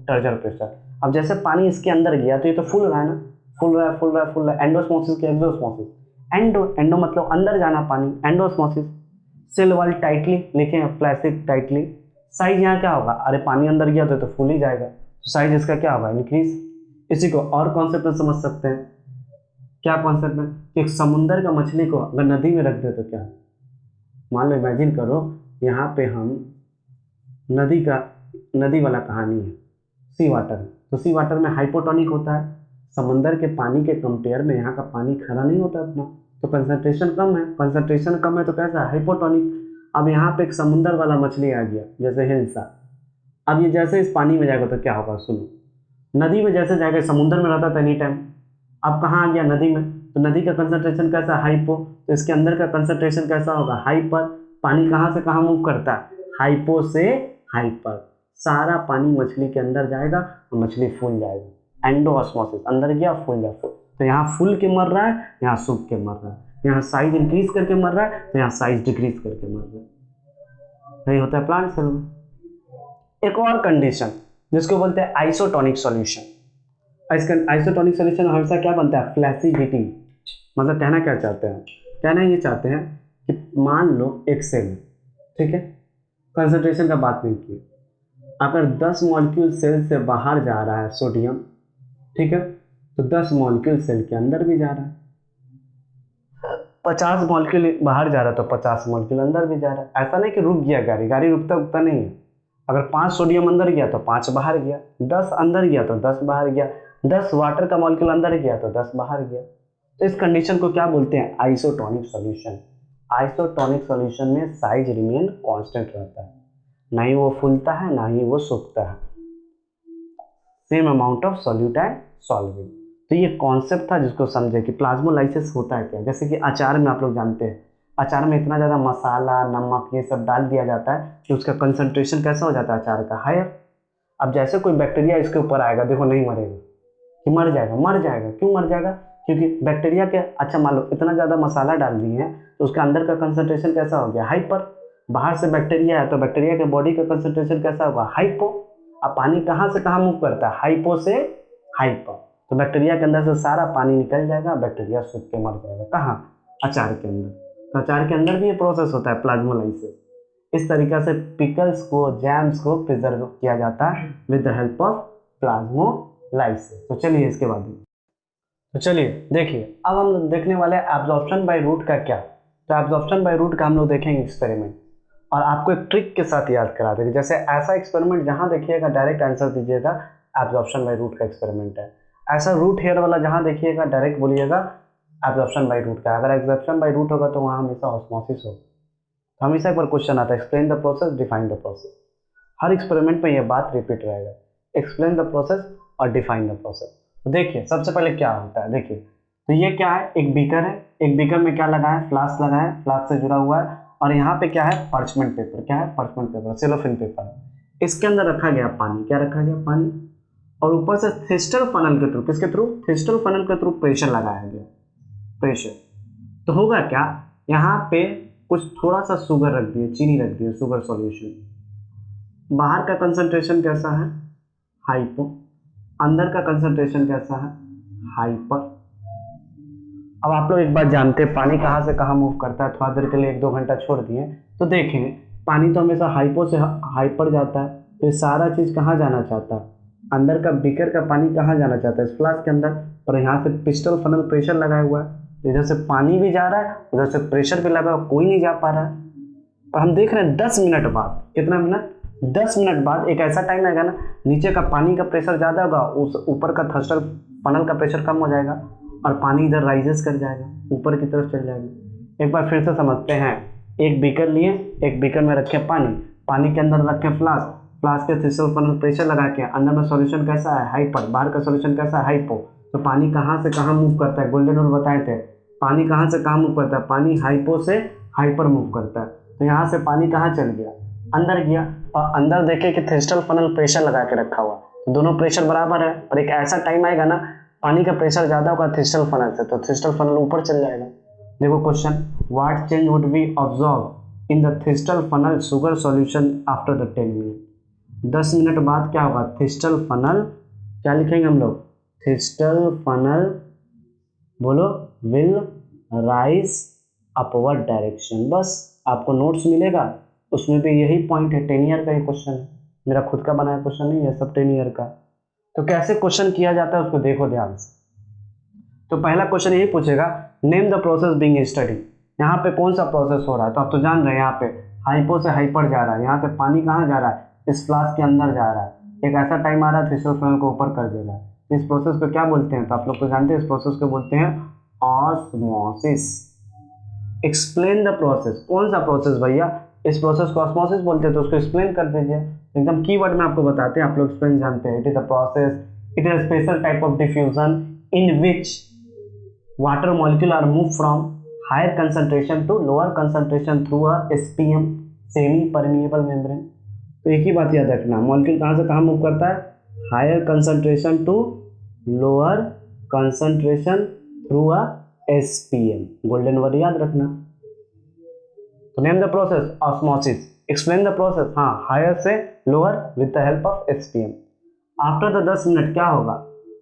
टर्जर प्रेशर। अब जैसे पानी इसके अंदर गया तो ये तो फूल रहा है ना, फूल रहा है। एंडोस्मोसिस की एक्सोस्मोसिस, एंडो मतलब अंदर जाना पानी, एंडोस्मोसिस। सेल वॉल टाइटली, लिखे हैं फ्लैसिड टाइटली। साइज यहाँ क्या होगा, अरे पानी अंदर गया तो फूल ही जाएगा, तो साइज इसका क्या होगा, इंक्रीज। इसी को और कॉन्सेप्ट में समझ सकते हैं, क्या कॉन्सेप्ट में, कि एक समुंदर का मछली को अगर नदी में रख दे तो क्या, मान लो इमेजिन करो यहाँ पे हम नदी वाला कहानी है, सी वाटर। तो सी वाटर में हाइपोटोनिक होता है, समंदर के पानी के कंपेयर में यहाँ का पानी खारा नहीं होता अपना, तो कंसंट्रेशन कम है, कंसंट्रेशन कम है तो कैसा हाइपोटोनिक। अब यहाँ पे एक समुंदर वाला मछली आ गया जैसे हिल्सा, अब ये जैसे इस पानी में जाएगा तो क्या होगा सुनो, नदी में जैसे जाएगा, समुंदर में रहता था एनी टाइम, अब कहाँ आ गया नदी में, तो नदी का कंसंट्रेशन कैसा हाइपो, तो इसके अंदर का कंसंट्रेशन कैसा होगा हाइपर। पानी कहाँ से कहाँ मूव करता है, हाइपो से हाइपर, सारा पानी मछली के अंदर जाएगा तो मछली फूल जाएगा, एंडोऑस्मोसिस, अंदर गया फूल गया फूल। तो यहाँ फूल के मर रहा है, यहाँ सूख के मर रहा है, यहाँ साइज इंक्रीज करके मर रहा है तो यहाँ साइज डिक्रीज करके मर रहा है। यही होता है प्लांट सेल में। एक और कंडीशन जिसको बोलते हैं आइसोटोनिक सॉल्यूशन। आइसोटोनिक सॉल्यूशन हमेशा क्या बनता है, फ्लैसिडिटी। मतलब कहना क्या चाहते हैं, कहना ये चाहते हैं कि मान लो एक सेल है, ठीक है, कंसंट्रेशन का बात नहीं की, अगर 10 मॉलिक्यूल सेल से बाहर जा रहा है सोडियम, ठीक है, तो 10 मॉलिक्यूल सेल के अंदर भी जा रहा है, 50 मॉलिक्यूल बाहर जा रहा है तो 50 मॉलिक्यूल अंदर भी जा रहा है। ऐसा नहीं कि रुक गया गाड़ी, गाड़ी रुकता नहीं है। अगर 5 सोडियम अंदर गया तो 5 बाहर गया, 10 अंदर गया तो 10 बाहर गया, 10 वाटर का मॉलिक्यूल अंदर गया तो 10 बाहर गया। तो इस कंडीशन को क्या बोलते हैं, आइसोटोनिक सॉल्यूशन। आइसोटोनिक सॉल्यूशन में साइज रिमेन कांस्टेंट रहता है, ना ही वो फूलता है ना ही वो सूखता है, same amount of solute and solvent. तो ये कॉन्सेप्ट था जिसको समझे कि प्लाज्मोलाइसिस होता है क्या। जैसे कि अचार में आप लोग जानते हैं, अचार में इतना ज़्यादा मसाला नमक ये सब डाल दिया जाता है कि उसका कंसंट्रेशन कैसा हो जाता है अचार का, हायर। अब जैसे कोई बैक्टीरिया इसके ऊपर आएगा, देखो नहीं मरेगा कि मर जाएगा, मर जाएगा। क्यों मर जाएगा, क्योंकि बैक्टीरिया के, अच्छा मान लो इतना ज़्यादा मसाला डाल दिए हैं तो उसका अंदर का कंसंट्रेशन कैसा हो गया, हाइपर। बाहर से बैक्टीरिया है तो बैक्टीरिया के बॉडी का कंसंट्रेशन कैसा होगा, हाइपो। अब पानी कहाँ से कहाँ मूव करता है, हाइपो से हाइपर। तो बैक्टीरिया के अंदर से सारा पानी निकल जाएगा, बैक्टीरिया सूख के मर जाएगा। कहाँ, अचार के अंदर। तो अचार के अंदर भी ये प्रोसेस होता है प्लाज्मोलाइसिस। इस तरीक़े से पिकल्स को, जैम्स को प्रिजर्व किया जाता है with the help of plasmolysis. तो चलिए इसके बाद, तो चलिए देखिए अब हम लोग देखने वाले हैं एब्जॉर्प्शन बाय रूट का क्या। तो एब्जॉर्प्शन बाय रूट का हम लोग देखेंगे एक्सपेरिमेंट, और आपको एक ट्रिक के साथ याद करा देंगे। जैसे ऐसा एक्सपेरिमेंट जहाँ देखिएगा डायरेक्ट आंसर दीजिएगा एब्जॉर्प्शन बाय रूट का एक्सपेरिमेंट है, ऐसा रूट हेयर वाला जहाँ देखिएगा डायरेक्ट बोलिएगा एब्जॉर्प्शन बाय रूट का। अगर एब्जॉर्प्शन बाय रूट होगा तो वहाँ हमेशा ऑस्मोसिस होगा। तो हमेशा एक बार क्वेश्चन आता है, explain the process, define the process. Her experiment में ये बात रिपीट रहेगा, एक्सप्लेन द प्रोसेस और डिफाइन द प्रोसेस। तो देखिए सबसे पहले क्या होता है, देखिए तो ये क्या है, एक बीकर है, एक बीकर में क्या लगा है, फ्लास्क लगा है, फ्लास्क से जुड़ा हुआ है, और यहाँ पे क्या है, पार्चमेंट पेपर। क्या है, पार्चमेंट पेपर, सेलोफेन पेपर। इसके अंदर रखा गया पानी, क्या रखा गया, पानी, और ऊपर से थिस्टर फनल के थ्रू, किसके थ्रू, थिस्टर फनल के थ्रू प्रेशर लगाया गया, प्रेशर। तो होगा क्या, यहाँ पे कुछ थोड़ा सा शुगर रख दिए, चीनी रख दिए, शुगर सॉल्यूशन। बाहर का कंसंट्रेशन कैसा है, हाइपो, अंदर का कंसंट्रेशन कैसा है, हाइपर। अब आप लोग एक बात जानते हैं, पानी कहाँ से कहाँ मूव करता है। थोड़ा देर के लिए 1-2 घंटा छोड़ दिए तो देखें, पानी तो हमेशा हाइपो से हाइपर जाता है, तो ये सारा चीज़ कहाँ जाना चाहता है, अंदर का बीकर का पानी कहाँ जाना चाहता है, इस फ्लास्क के अंदर। और यहाँ से पिस्टल फनल प्रेशर लगाया हुआ है, इधर से पानी भी जा रहा है, उधर से प्रेशर भी लगा, कोई नहीं जा पा रहा है। और हम देख रहे हैं 10 मिनट बाद, कितना मिनट, 10 मिनट बाद एक ऐसा टाइम आएगा ना, नीचे का पानी का प्रेशर ज़्यादा होगा, उस ऊपर का थर्स्टर फनल का प्रेशर कम हो जाएगा और पानी इधर राइजेस कर जाएगा, ऊपर की तरफ चल जाएगा। एक बार फिर से समझते हैं, एक बीकर लिए, एक बीकर में रखे पानी, पानी के अंदर रखे फ्लास्क, फ्लास्क के थिस्टर फनल प्रेशर लगा के, अंदर में सॉल्यूशन कैसा है, हाइपर, बाहर का सॉल्यूशन कैसा है, हाइपो। तो पानी कहाँ से कहाँ मूव करता है, गोल्डन रूल बताए थे, पानी कहाँ से कहाँ मूव करता है, पानी हाइपो से हाइपर मूव करता है। तो यहाँ से पानी कहाँ चल गया, अंदर गया, और अंदर देखे कि थिस्टर फनल प्रेशर लगा के रखा हुआ, तो दोनों प्रेशर बराबर है। और एक ऐसा टाइम आएगा ना, पानी का प्रेशर ज़्यादा होगा थिस्टर फनल से, तो थिस्टर फनल ऊपर चल जाएगा। देखो question, what change would be observe in the thistle funnel sugar solution after the 10 minute. 10 minute बाद क्या होगा, थिस्टर फनल, क्या लिखेंगे हम लोग, थिस्टर फनल, बोलो, विल राइज अपवर्ड डायरेक्शन। बस आपको नोट्स मिलेगा, उसमें भी यही पॉइंट है। 10 ईयर का ये क्वेश्चन है, मेरा खुद का बनाया क्वेश्चन नहीं है, सब 10 ईयर का। तो कैसे क्वेश्चन किया जाता है उसको देखो ध्यान से। तो पहला क्वेश्चन यही पूछेगा, name the process being study. यहाँ पे कौन सा प्रोसेस हो रहा है, तो आप तो जान रहे हैं, यहाँ पे हाइपो से हाइपर जा रहा है, यहाँ से पानी कहाँ जा रहा है, इस फ्लास्क के अंदर जा रहा है। एक ऐसा टाइम आ रहा है थिस्टर फनल को ऊपर कर देगा, इस प्रोसेस को क्या बोलते हैं? तो आप लोग तो जानते हैं इस प्रोसेस को बोलते हैं ऑस्मोसिस। Explain the process. कौन सा प्रोसेस भैया? इस प्रोसेस को ऑस्मोसिस बोलते हैं, तो उसको एक्सप्लेन कर दीजिए। एकदम कीवर्ड में आपको बताते हैं, आप लोग एक्सप्लेन जानते हैं। It is the process, it is special type of diffusion in which water molecule are move from higher concentration to lower concentration through a SPM, semi permeable membrane. तो एक ही बात याद रखना, मॉलिक्यूल कहाँ से कहाँ मूव करता है? Higher concentration to lower concentration through a SPM. Golden word याद रखना। तो name the process osmosis. Explain the process, हाँ, हायर से lower with the help of SPM. After the 10 minute क्या होगा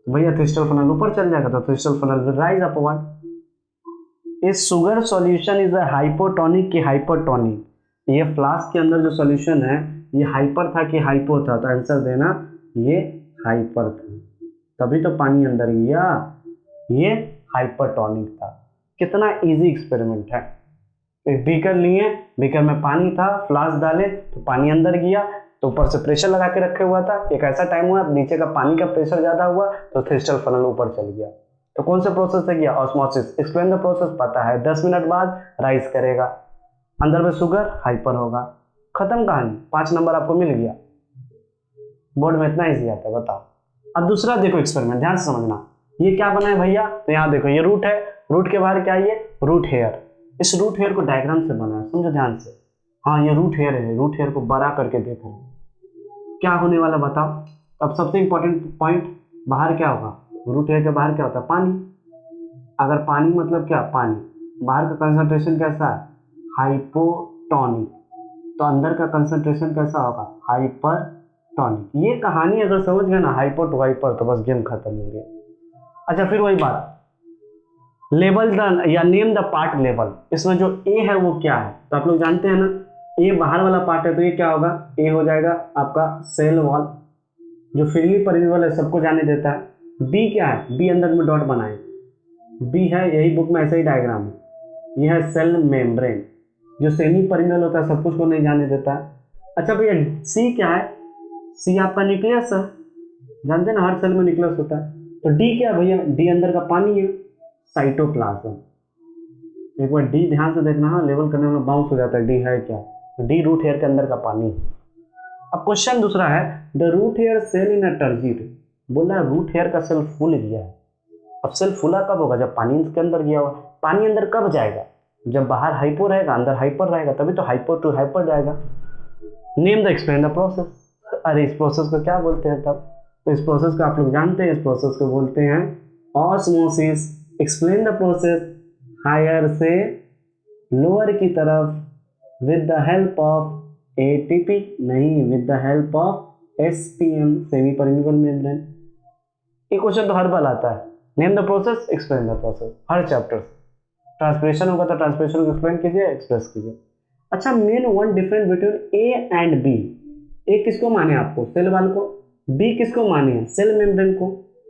भैया? क्रिस्टल फनल ऊपर चल जाएगा, तो crystal funnel will rise upward. इस sugar solution is a hypotonic की हाइपरटोनिक? ये फ्लास्क के अंदर जो सॉल्यूशन है ये हाइपर था कि हाइपो था? तो आंसर देना ये हाइपर था, तभी तो पानी अंदर गया। ये हाइपरटोनिक था। कितना इजी एक्सपेरिमेंट है। एक बीकर लिए, बीकर में पानी था, फ्लास्क डाले तो पानी अंदर गया, तो ऊपर से प्रेशर लगा के रखे हुआ था। एक ऐसा टाइम हुआ नीचे का पानी का प्रेशर ज्यादा हुआ तो क्रिस्टल फनल ऊपर चल गया। तो कौन से प्रोसेस से गया? ऑस्मोसिस। एक्सप्लेन द प्रोसेस पता है, 10 मिनट बाद राइज करेगा, अंदर में शुगर हाइपर होगा। खत्म कहानी, 5 नंबर आपको मिल गया। बोर्ड में इतना इजी आता है, बताओ। अब दूसरा देखो एक्सपेरिमेंट, ध्यान से समझना। ये क्या बना है भैया? तो यहाँ देखो, ये रूट है, रूट के बाहर क्या है? ये रूट हेयर। इस रूट हेयर को डायग्राम से बना है, समझो ध्यान से। हाँ, ये रूट हेयर है, रूट हेयर को बड़ा करके देखो क्या होने वाला, बताओ। अब सबसे इंपॉर्टेंट पॉइंट, बाहर क्या होगा? रूट हेयर के बाहर क्या होता है? पानी। अगर पानी मतलब क्या? पानी। बाहर का कंसंट्रेशन कैसा है? हाइपोटोनिक। तो अंदर का कंसंट्रेशन कैसा होगा? हाइपरटोनिक। ये कहानी अगर समझ गए ना, हाइपर टू हाइपर, तो बस गेम खत्म हो गया। अच्छा, फिर वही बात, लेबल द या नेम द पार्ट लेबल। इसमें जो ए है वो क्या है? तो आप लोग जानते हैं ना, ए बाहर वाला पार्ट है, तो ये क्या होगा? ए हो जाएगा आपका सेल वॉल, जो फ्रीली परमिएबल है, सबको जाने देता है। बी क्या है? बी अंदर में डॉट बनाए, बी है, यही बुक में ऐसे ही डायग्राम है। यह है सेल मेम्ब्रेन, जो सेमी परमिएबल होता है, सब कुछ को नहीं जाने देता है। अच्छा भैया, सी क्या है? सी आपका न्यूक्लियस है, जानते हैं ना, हर सेल में न्यूक्लियस होता है। तो डी क्या है भैया? डी अंदर का पानी है, साइटोप्लाज्म। एक बार डी ध्यान से देखना, हाँ, लेवल करने में बाउंस हो जाता है, डी है क्या? तो डी रूट हेयर के अंदर का पानी है। अब क्वेश्चन दूसरा है, the root hair cell in a turgid. बोल रहा है रूट हेयर का सेल फूल गया है। अब सेल फूला कब होगा? जब पानी इसके अंदर गया हुआ। पानी अंदर कब जाएगा? जब बाहर हाइपो रहेगा, अंदर हाइपर रहेगा, तभी तो हाइपो टू हाइपर जाएगा। Name the explain the process. अरे इस प्रोसेस को क्या बोलते हैं तब? तो इस प्रोसेस को आप लोग जानते हैं, इस प्रोसेस को बोलते हैं osmosis. Explain the process, higher से लोअर की तरफ with the help of ATP, नहीं, with the help of SPM, semi permeable membrane. ये क्वेश्चन तो हर बार आता है। Name the process, explain the process, हर चैप्टर से। ट्रांसपरेशन होगा तो ट्रांसपरेशन को एक्सप्लेन कीजिए, एक्सप्रेस कीजिए। अच्छा, main one difference between A and B. A किसको माने आपको? सेल वाल को। बी किसको माने हैं? सेल मेम्ब्रेन को।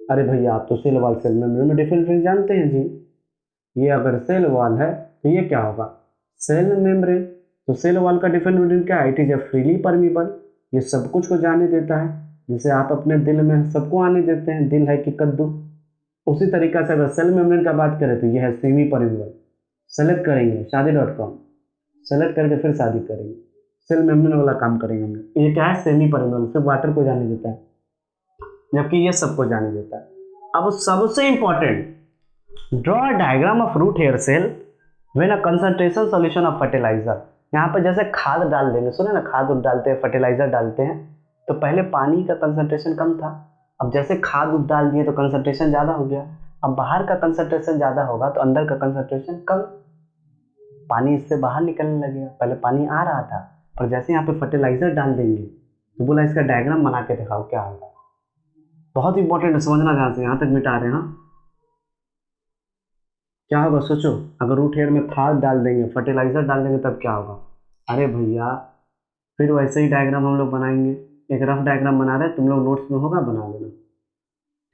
अरे भैया, आप तो सेल वाल सेल मेम्ब्रेन में डिफरेंस जानते हैं जी। ये अगर सेल वॉल है तो ये क्या होगा? Cell membrane. तो सेल वॉल का डिफरेंस क्या है? It is a freely permeable, ये सब कुछ को जाने देता है, जिसे आप अपने दिल में सबको आने देते हैं, दिल है कि कद्दू। उसी तरीका से अगर सेल मेम्ब्रेन का बात करें तो ये है सेमी परमिएबल। सेलेक्ट करेंगे शादी.com, सेलेक्ट करके फिर शादी करेंगे, सेल मेम्ब्रेन वाला काम करेंगे हम लोग। ये क्या है? सेमी परमिएबल, सिर्फ वाटर को जाने देता है, जबकि ये सबको जाने देता है। अब सबसे important, draw a diagram of root hair cell when a concentration solution of fertilizer. यहाँ पर जैसे खाद डाल देंगे, सुने ना, खाद डालते हैं, फर्टिलाइजर डालते हैं, तो पहले पानी का कंसंट्रेशन कम था, अब जैसे खाद डाल दिए तो कंसंट्रेशन ज़्यादा हो गया। अब बाहर का कंसंट्रेशन ज़्यादा होगा तो अंदर का कंसंट्रेशन कम, पानी इससे बाहर निकलने लगेगा। पहले पानी आ रहा था, और जैसे यहाँ पे फर्टिलाइजर डाल देंगे तो बोला इसका डायग्राम बना के दिखाओ क्या होगा। बहुत इंपॉर्टेंट है, समझना ध्यान से, यहाँ तक मिटा रहे हैं। हाँ, क्या होगा सोचो, अगर रूट हेयर में खाद डाल देंगे, फर्टिलाइजर डाल देंगे, तब क्या होगा? अरे भैया, फिर वैसे ही डायग्राम हम लोग बनाएंगे। एक रफ डायग्राम बना रहे हैं, तुम लोग नोट्स में होगा, बना लेना,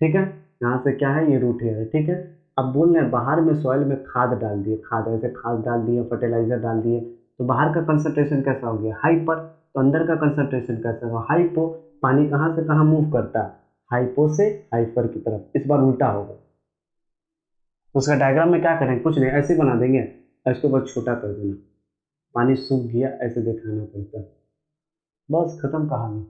ठीक है। यहाँ से क्या है? ये रूट हेयर है, ठीक है। अब बोल रहे हैं बाहर में सॉइल में खाद डाल दिए, खाद ऐसे खाद डाल दिए, फर्टिलाइजर डाल दिए, तो बाहर का कंसंट्रेशन कैसा हो गया? हाइपर। तो अंदर का कंसंट्रेशन कैसा होगा? हाइपो। पानी कहाँ से कहाँ मूव करता है? हाइपो से हाइपर की तरफ, इस बार उल्टा होगा। तो उसका डायग्राम में क्या करें, कुछ नहीं, ऐसे बना देंगे और इसको बस छोटा कर देना, पानी सूख गया ऐसे दिखाना पड़ता है, बस खत्म कहानी।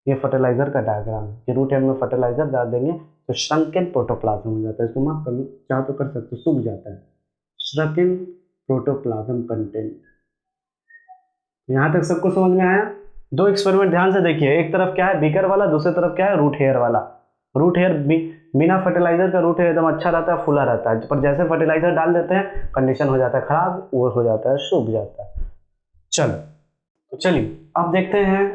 ये फर्टिलाइजर का डायग्राम है कि रूट हेयर में फर्टिलाइजर डाल देंगे तो श्रंकन प्रोटोप्लाज्म हो जाता है, इसको माफ कर लो, चाहो तो कर सकते हो, सूख जाता है, श्रंकन प्रोटोप्लाज्म कंटेंट। यहाँ तक सबको समझ में आया। दो एक्सपेरिमेंट ध्यान से देखिए, एक तरफ क्या है बीकर वाला, दूसरी तरफ क्या है रूट हेयर वाला। रूट हेयर बिना फर्टिलाइजर का रूट हेयर एकदम अच्छा रहता है, फुला रहता है, पर जैसे फर्टिलाइजर डाल देते हैं कंडीशन हो जाता है खराब, वो हो जाता है, सूख जाता है। चलो तो चलिए अब देखते हैं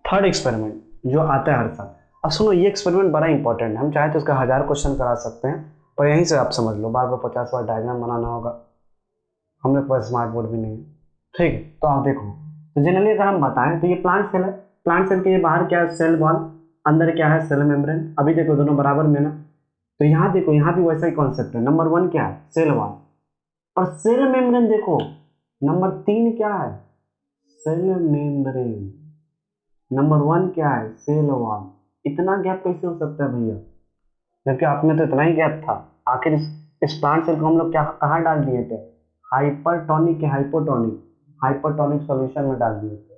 थर्ड एक्सपेरिमेंट जो आता है हर साल। अब सुनो, ये एक्सपेरिमेंट बड़ा इंपॉर्टेंट है, हम चाहे तो इसका 1000 क्वेश्चन करा सकते हैं, पर यहीं से आप समझ लो, बार बार 50 बार डायग्राम बनाना होगा, हम लोग के पास स्मार्ट बोर्ड भी नहीं है। ठीक है, तो आप देखो, तो जनरली अगर हम बताएं तो ये प्लांट सेल है, प्लांट सेल के ये बाहर क्या है, सेल वॉल, अंदर क्या है, सेल मेम्ब्रेन। अभी देखो दोनों बराबर में ना, तो यहाँ देखो, यहाँ भी वैसा ही कॉन्सेप्ट है। नंबर 1 क्या है, सेल वॉल, और सेल मेम्ब्रेन देखो नंबर 3 क्या है, सेल मेम्ब्रेन। नंबर 1 क्या है, सेल वॉल। इतना गैप कैसे हो सकता है भैया, जबकि आप में तो इतना ही गैप था। आखिर इस प्लांट सेल को हम लोग क्या कहाँ डाल दिए थे, हाइपरटोनिक या हाइपोटोनिक, हाइपरटोनिक सॉल्यूशन में डाल दिए थे।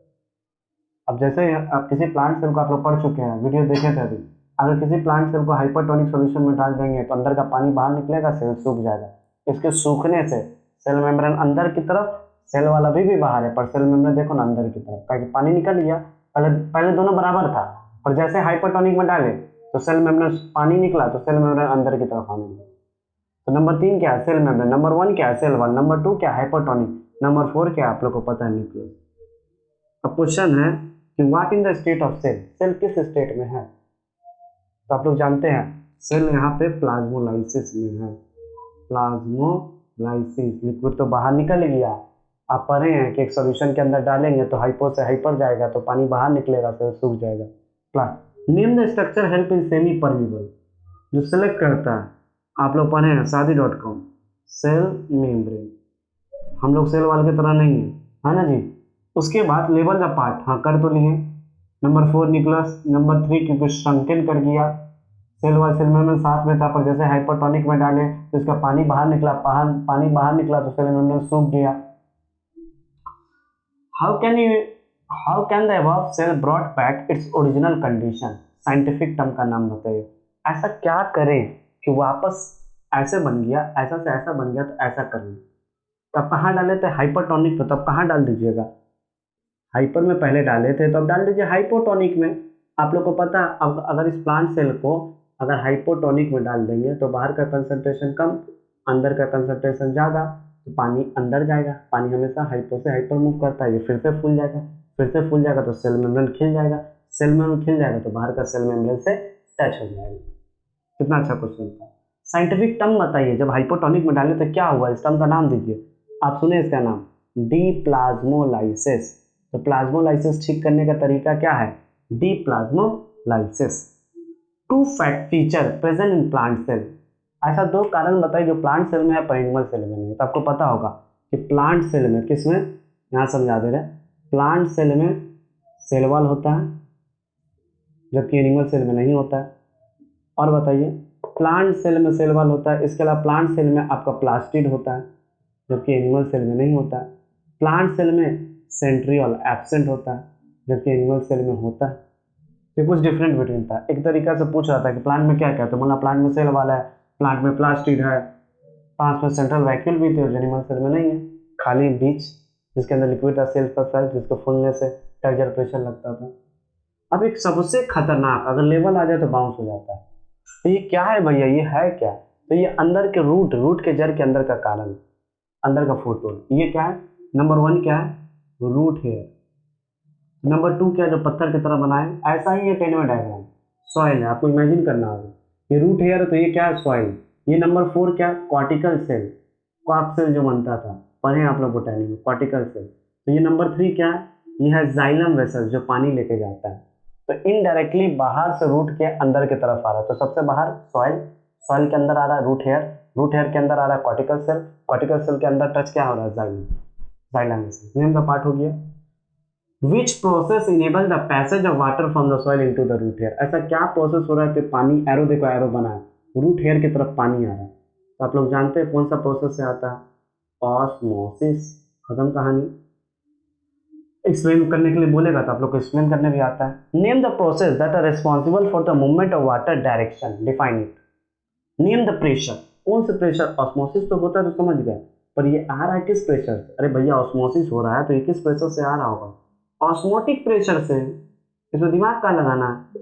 अब जैसे आप किसी प्लांट सेल को आप लोग पढ़ चुके हैं, वीडियो देखे थे अभी, अगर किसी प्लांट सेल को हाइपरटोनिक सॉल्यूशन में डाल देंगे तो अंदर का पानी बाहर निकलेगा, सेल सूख जाएगा। इसके सूखने से सेल मेम्ब्रेन अंदर की तरफ, सेल वाला भी बाहर है, पर सेल मेम्ब्रेन देखो ना अंदर की तरफ, ताकि पानी निकल गया। पहले पहले दोनों बराबर था, और जैसे हाइपरटोनिक में डाले तो सेल मेम्ब्रेन पानी निकला तो सेल मेम्ब्रेन अंदर की तरफ आने लगा। तो नंबर 3 क्या है, सेल मेम्ब्रेन। नंबर 1 क्या है, सेल वॉल। नंबर 2 क्या है, हाइपरटोनिक। नंबर 4 क्या है, आप लोग को पता है, न्यूक्लियस। अब क्वेश्चन है कि what in the state of cell, cell किस स्टेट में है। तो आप लोग जानते हैं सेल यहाँ पे प्लाज्मोलाइसिस में है, प्लाज्मोलाइसिस। लिक्विड तो बाहर निकल गया, आप पढ़े हैं कि एक सॉल्यूशन के अंदर डालेंगे तो हाइपो से हाइपर जाएगा, तो पानी बाहर निकलेगा, सेल सूख जाएगा। Name the structure help in semi permeable, जो सेलेक्ट करता है, आप लोग पढ़े हैं शादी.com, सेल मेम्ब्रेन। हम लोग सेल वाल की तरह नहीं है ना जी। उसके बाद लेवल द पार्ट, हाँ कर तो लिए। Number 4 nucleus. नंबर 3 क्योंकि श्रंकन कर दिया, सेल वाल सेल मेम्ब्रेन साथ में था, पर जैसे हाइपरटोनिक में डाले तो इसका पानी बाहर निकला, पानी बाहर निकला तो सेल मेम्ब्रेन सूख गया। How can you how can the above cell brought back its original condition, scientific term का नाम बताइए। ऐसा क्या करें कि वापस ऐसे बन गया, ऐसा से ऐसा बन गया, तो ऐसा कर लें। तब कहाँ डाले थे, हाइपरटोनिक पे, तब कहाँ डाल दीजिएगा, हाइपर में पहले डाले थे तो अब डाल दीजिए हाइपोटोनिक में। आप लोग को पता है, अब अगर इस प्लांट सेल को अगर हाइपोटोनिक में डाल देंगे तो बाहर का कंसंट्रेशन कम, अंदर का कंसंट्रेशन ज़्यादा, तो पानी अंदर जाएगा। पानी हमेशा हाइपो से हाइपर मूव करता है, ये फिर से फूल जाएगा, फिर से फूल जाएगा तो सेल मेम्ब्रेन खिल जाएगा, सेल मेम्ब्रेन खिल जाएगा तो बाहर का सेल मेम्ब्रेन से टच हो जाएगा। कितना अच्छा क्वेश्चन था। साइंटिफिक टर्म बताइए, जब हाइपोटोनिक में डाले तो क्या हुआ, इस टर्म का नाम दीजिए। आप सुने इसका नाम, डीप्लाज्मोलाइसिस। तो प्लाज्मोलाइसिस ठीक करने का तरीका क्या है, deplasmolysis. Two fact feature present in plant cell, ऐसा दो कारण बताइए जो प्लांट सेल में है पर एनिमल सेल में नहीं है। तो आपको पता होगा कि प्लांट सेल में, किसमें, यहाँ समझा दे रहे, प्लांट सेल में सेल वॉल होता है, जबकि एनिमल सेल में नहीं होता है। और बताइए, प्लांट सेल में सेल वॉल होता है, इसके अलावा प्लांट सेल में आपका प्लास्टिड होता है, जबकि एनिमल सेल में नहीं होता है। प्लांट सेल में सेंट्रियोल एब्सेंट होता है, जबकि एनिमल सेल में होता है। ये कुछ डिफरेंट बिटवीन था। एक तरीका से पूछ रहा था कि प्लांट में क्या क्या, तो बोला प्लांट में सेल वाला है, प्लांट में प्लास्टिड है, पांच में सेंट्रल वैक्यूल भी थे, एनिमल सेल में नहीं है, खाली बीच जिसके अंदर लिक्विड था, सेल पर सेल, जिसको फूलने से टेक्सचर प्रेशर लगता था। अब एक सबसे खतरनाक, अगर लेवल आ जाए तो बाउंस हो जाता है। तो ये क्या है भैया, ये है क्या, तो ये अंदर के रूट के जड़ के अंदर का कारण, अंदर का फोटो, ये क्या है, नंबर 1 क्या है, रूट हेयर। नंबर 2 क्या है, जो पत्थर की तरह बनाए, ऐसा ही ये 10वां डायग्राम, सॉइल है, आपको इमेजिन करना होगा। ये रूट हेयर है तो ये क्या है, सॉइल। ये नंबर 4 क्या, कॉर्टिकल सेल, कॉर्क सेल जो बनता था, पढ़े आप लोग बोटैनी में, कॉर्टिकल सेल। तो ये नंबर 3 क्या है, ये है जाइलम वेसल, जो पानी लेके जाता है। तो इनडायरेक्टली बाहर से रूट के अंदर की तरफ आ रहा है, तो सबसे बाहर सॉइल, सॉइल के अंदर आ रहा है रूट हेयर, रूट हेयर के अंदर आ रहा है कॉर्टिकल सेल, कॉर्टिकल सेल के अंदर टच क्या हो रहा है, जाइलम, जाइलम वेसल। नेम का पार्ट हो गया। Which process enable the passage of water from the soil into the root hair, ऐसा क्या प्रोसेस हो रहा है कि पानी, एरो देखो एरो बना है, रूट हेयर की तरफ पानी आ रहा है, तो आप लोग जानते हैं कौन सा प्रोसेस से आता है, ऑस्मोसिस। खत्म कहानी। एक्सप्लेन करने के लिए बोलेगा तो आप लोग को एक्सप्लेन करने भी आता है। Name the process that are responsible for the movement of water direction, define it. Name the pressure, कौन से प्रेशर, ऑस्मोसिस तो होता है तो समझ गए, पर ये आ रहा है किस प्रेशर से? अरे भैया ऑस्मोसिस हो रहा है तो ये किस प्रेशर से आ रहा होगा? ऑस्मोटिक प्रेशर से। इसमें दिमाग का लगाना है।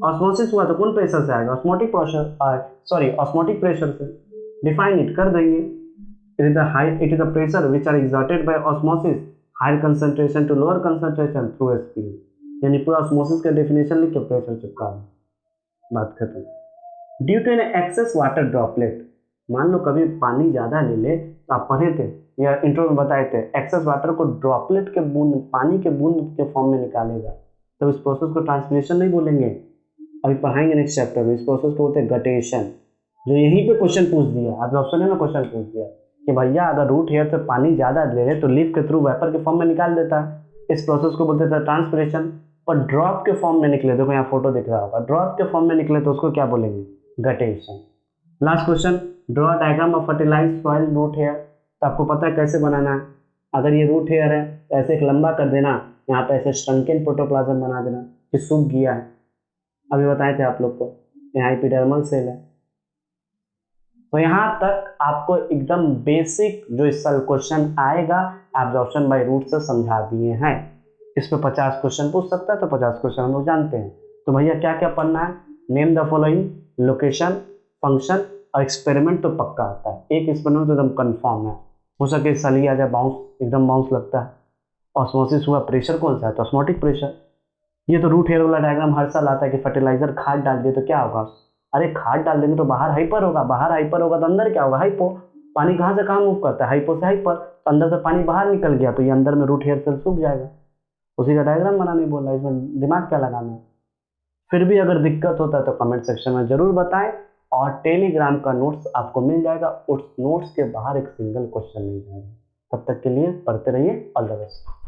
ऑस्मोसिस हुआ तो कौन प्रेशर से आएगा? Osmotic pressure, sorry osmotic pressure से। डिफाइन इट कर देंगे। It is the pressure which are exerted by osmosis, higher concentration to lower concentration through speed. यानी पूरा ऑस्मोसिस का डेफिनेशन लिख के प्रेशर चिपका दो, बात खत्म। Due to an excess water droplet, मान लो कभी पानी ज़्यादा ले ले, तो आप पढ़े थे या इंट्रो में बताए थे, एक्सेस वाटर को ड्रॉपलेट के बूंद, पानी के बूंद के फॉर्म में निकालेगा, तो इस प्रोसेस को ट्रांसपिरेशन नहीं बोलेंगे, अभी पढ़ाएंगे नेक्स्ट चैप्टर में। इस प्रोसेस को बोलते हैं गटेशन, जो यहीं पे क्वेश्चन पूछ दिया, आप ऑप्शन में क्वेश्चन पूछ दिया कि भैया अगर रूट हेयर से पानी ज़्यादा ले रहे तो लीफ के थ्रू वेपर के फॉर्म में निकाल देता है, इस प्रोसेस को बोलते थे ट्रांसपिरेशन। पर ड्रॉप के फॉर्म में निकले, देखो यहाँ फोटो दिख रहा होगा, ड्रॉप के फॉर्म में निकले तो उसको क्या बोलेंगे? Guttation. Last question, draw diagram of fertilized soil root hair. तो आपको पता है कैसे बनाना है। अगर ये रूट हेयर है तो ऐसे एक लंबा कर देना, यहाँ पे ऐसे श्रंकेन प्रोटोप्लाज्म बना देना कि सूख गया है, अभी बताए थे आप लोग को। यहाँ एपिडर्मल सेल है। तो यहाँ तक आपको एकदम बेसिक जो इस साल क्वेश्चन आएगा एब्जॉर्प्शन बाय रूट से समझा दिए हैं। इस पे 50 क्वेश्चन पूछ सकता है, तो 50 क्वेश्चन हम लोग जानते हैं। तो भैया क्या क्या पढ़ना है? Name the following, location, function और एक्सपेरिमेंट तो पक्का आता है, एक एक्सपेरिमेंट तो एकदम कंफर्म है। हो सके सली आ जाए, बाउंस, एकदम बाउंस लगता है। ऑस्मोसिस हुआ, प्रेशर कौन सा है? तो ऑस्मोटिक प्रेशर। ये तो रूट हेयर वाला डायग्राम हर साल आता है कि फर्टिलाइजर खाद डाल दिए तो क्या होगा? अरे खाद डाल देंगे तो बाहर हाइपर होगा, बाहर हाइपर होगा तो अंदर क्या होगा? हाइपो। पानी कहाँ से कहाँ मूव करता है? हाइपो से हाइपर, तो अंदर से पानी बाहर निकल गया तो ये अंदर में रूट हेयर सेल सूख जाएगा। उसी का डायग्राम बनाने बोला, इसमें दिमाग क्या लगाना है? फिर भी अगर दिक्कत होता है तो कमेंट सेक्शन में जरूर बताएं, और टेलीग्राम का नोट्स आपको मिल जाएगा, उस नोट्स के बाहर एक सिंगल क्वेश्चन नहीं जाएगा। तब तक के लिए पढ़ते रहिए, ऑल द बेस्ट।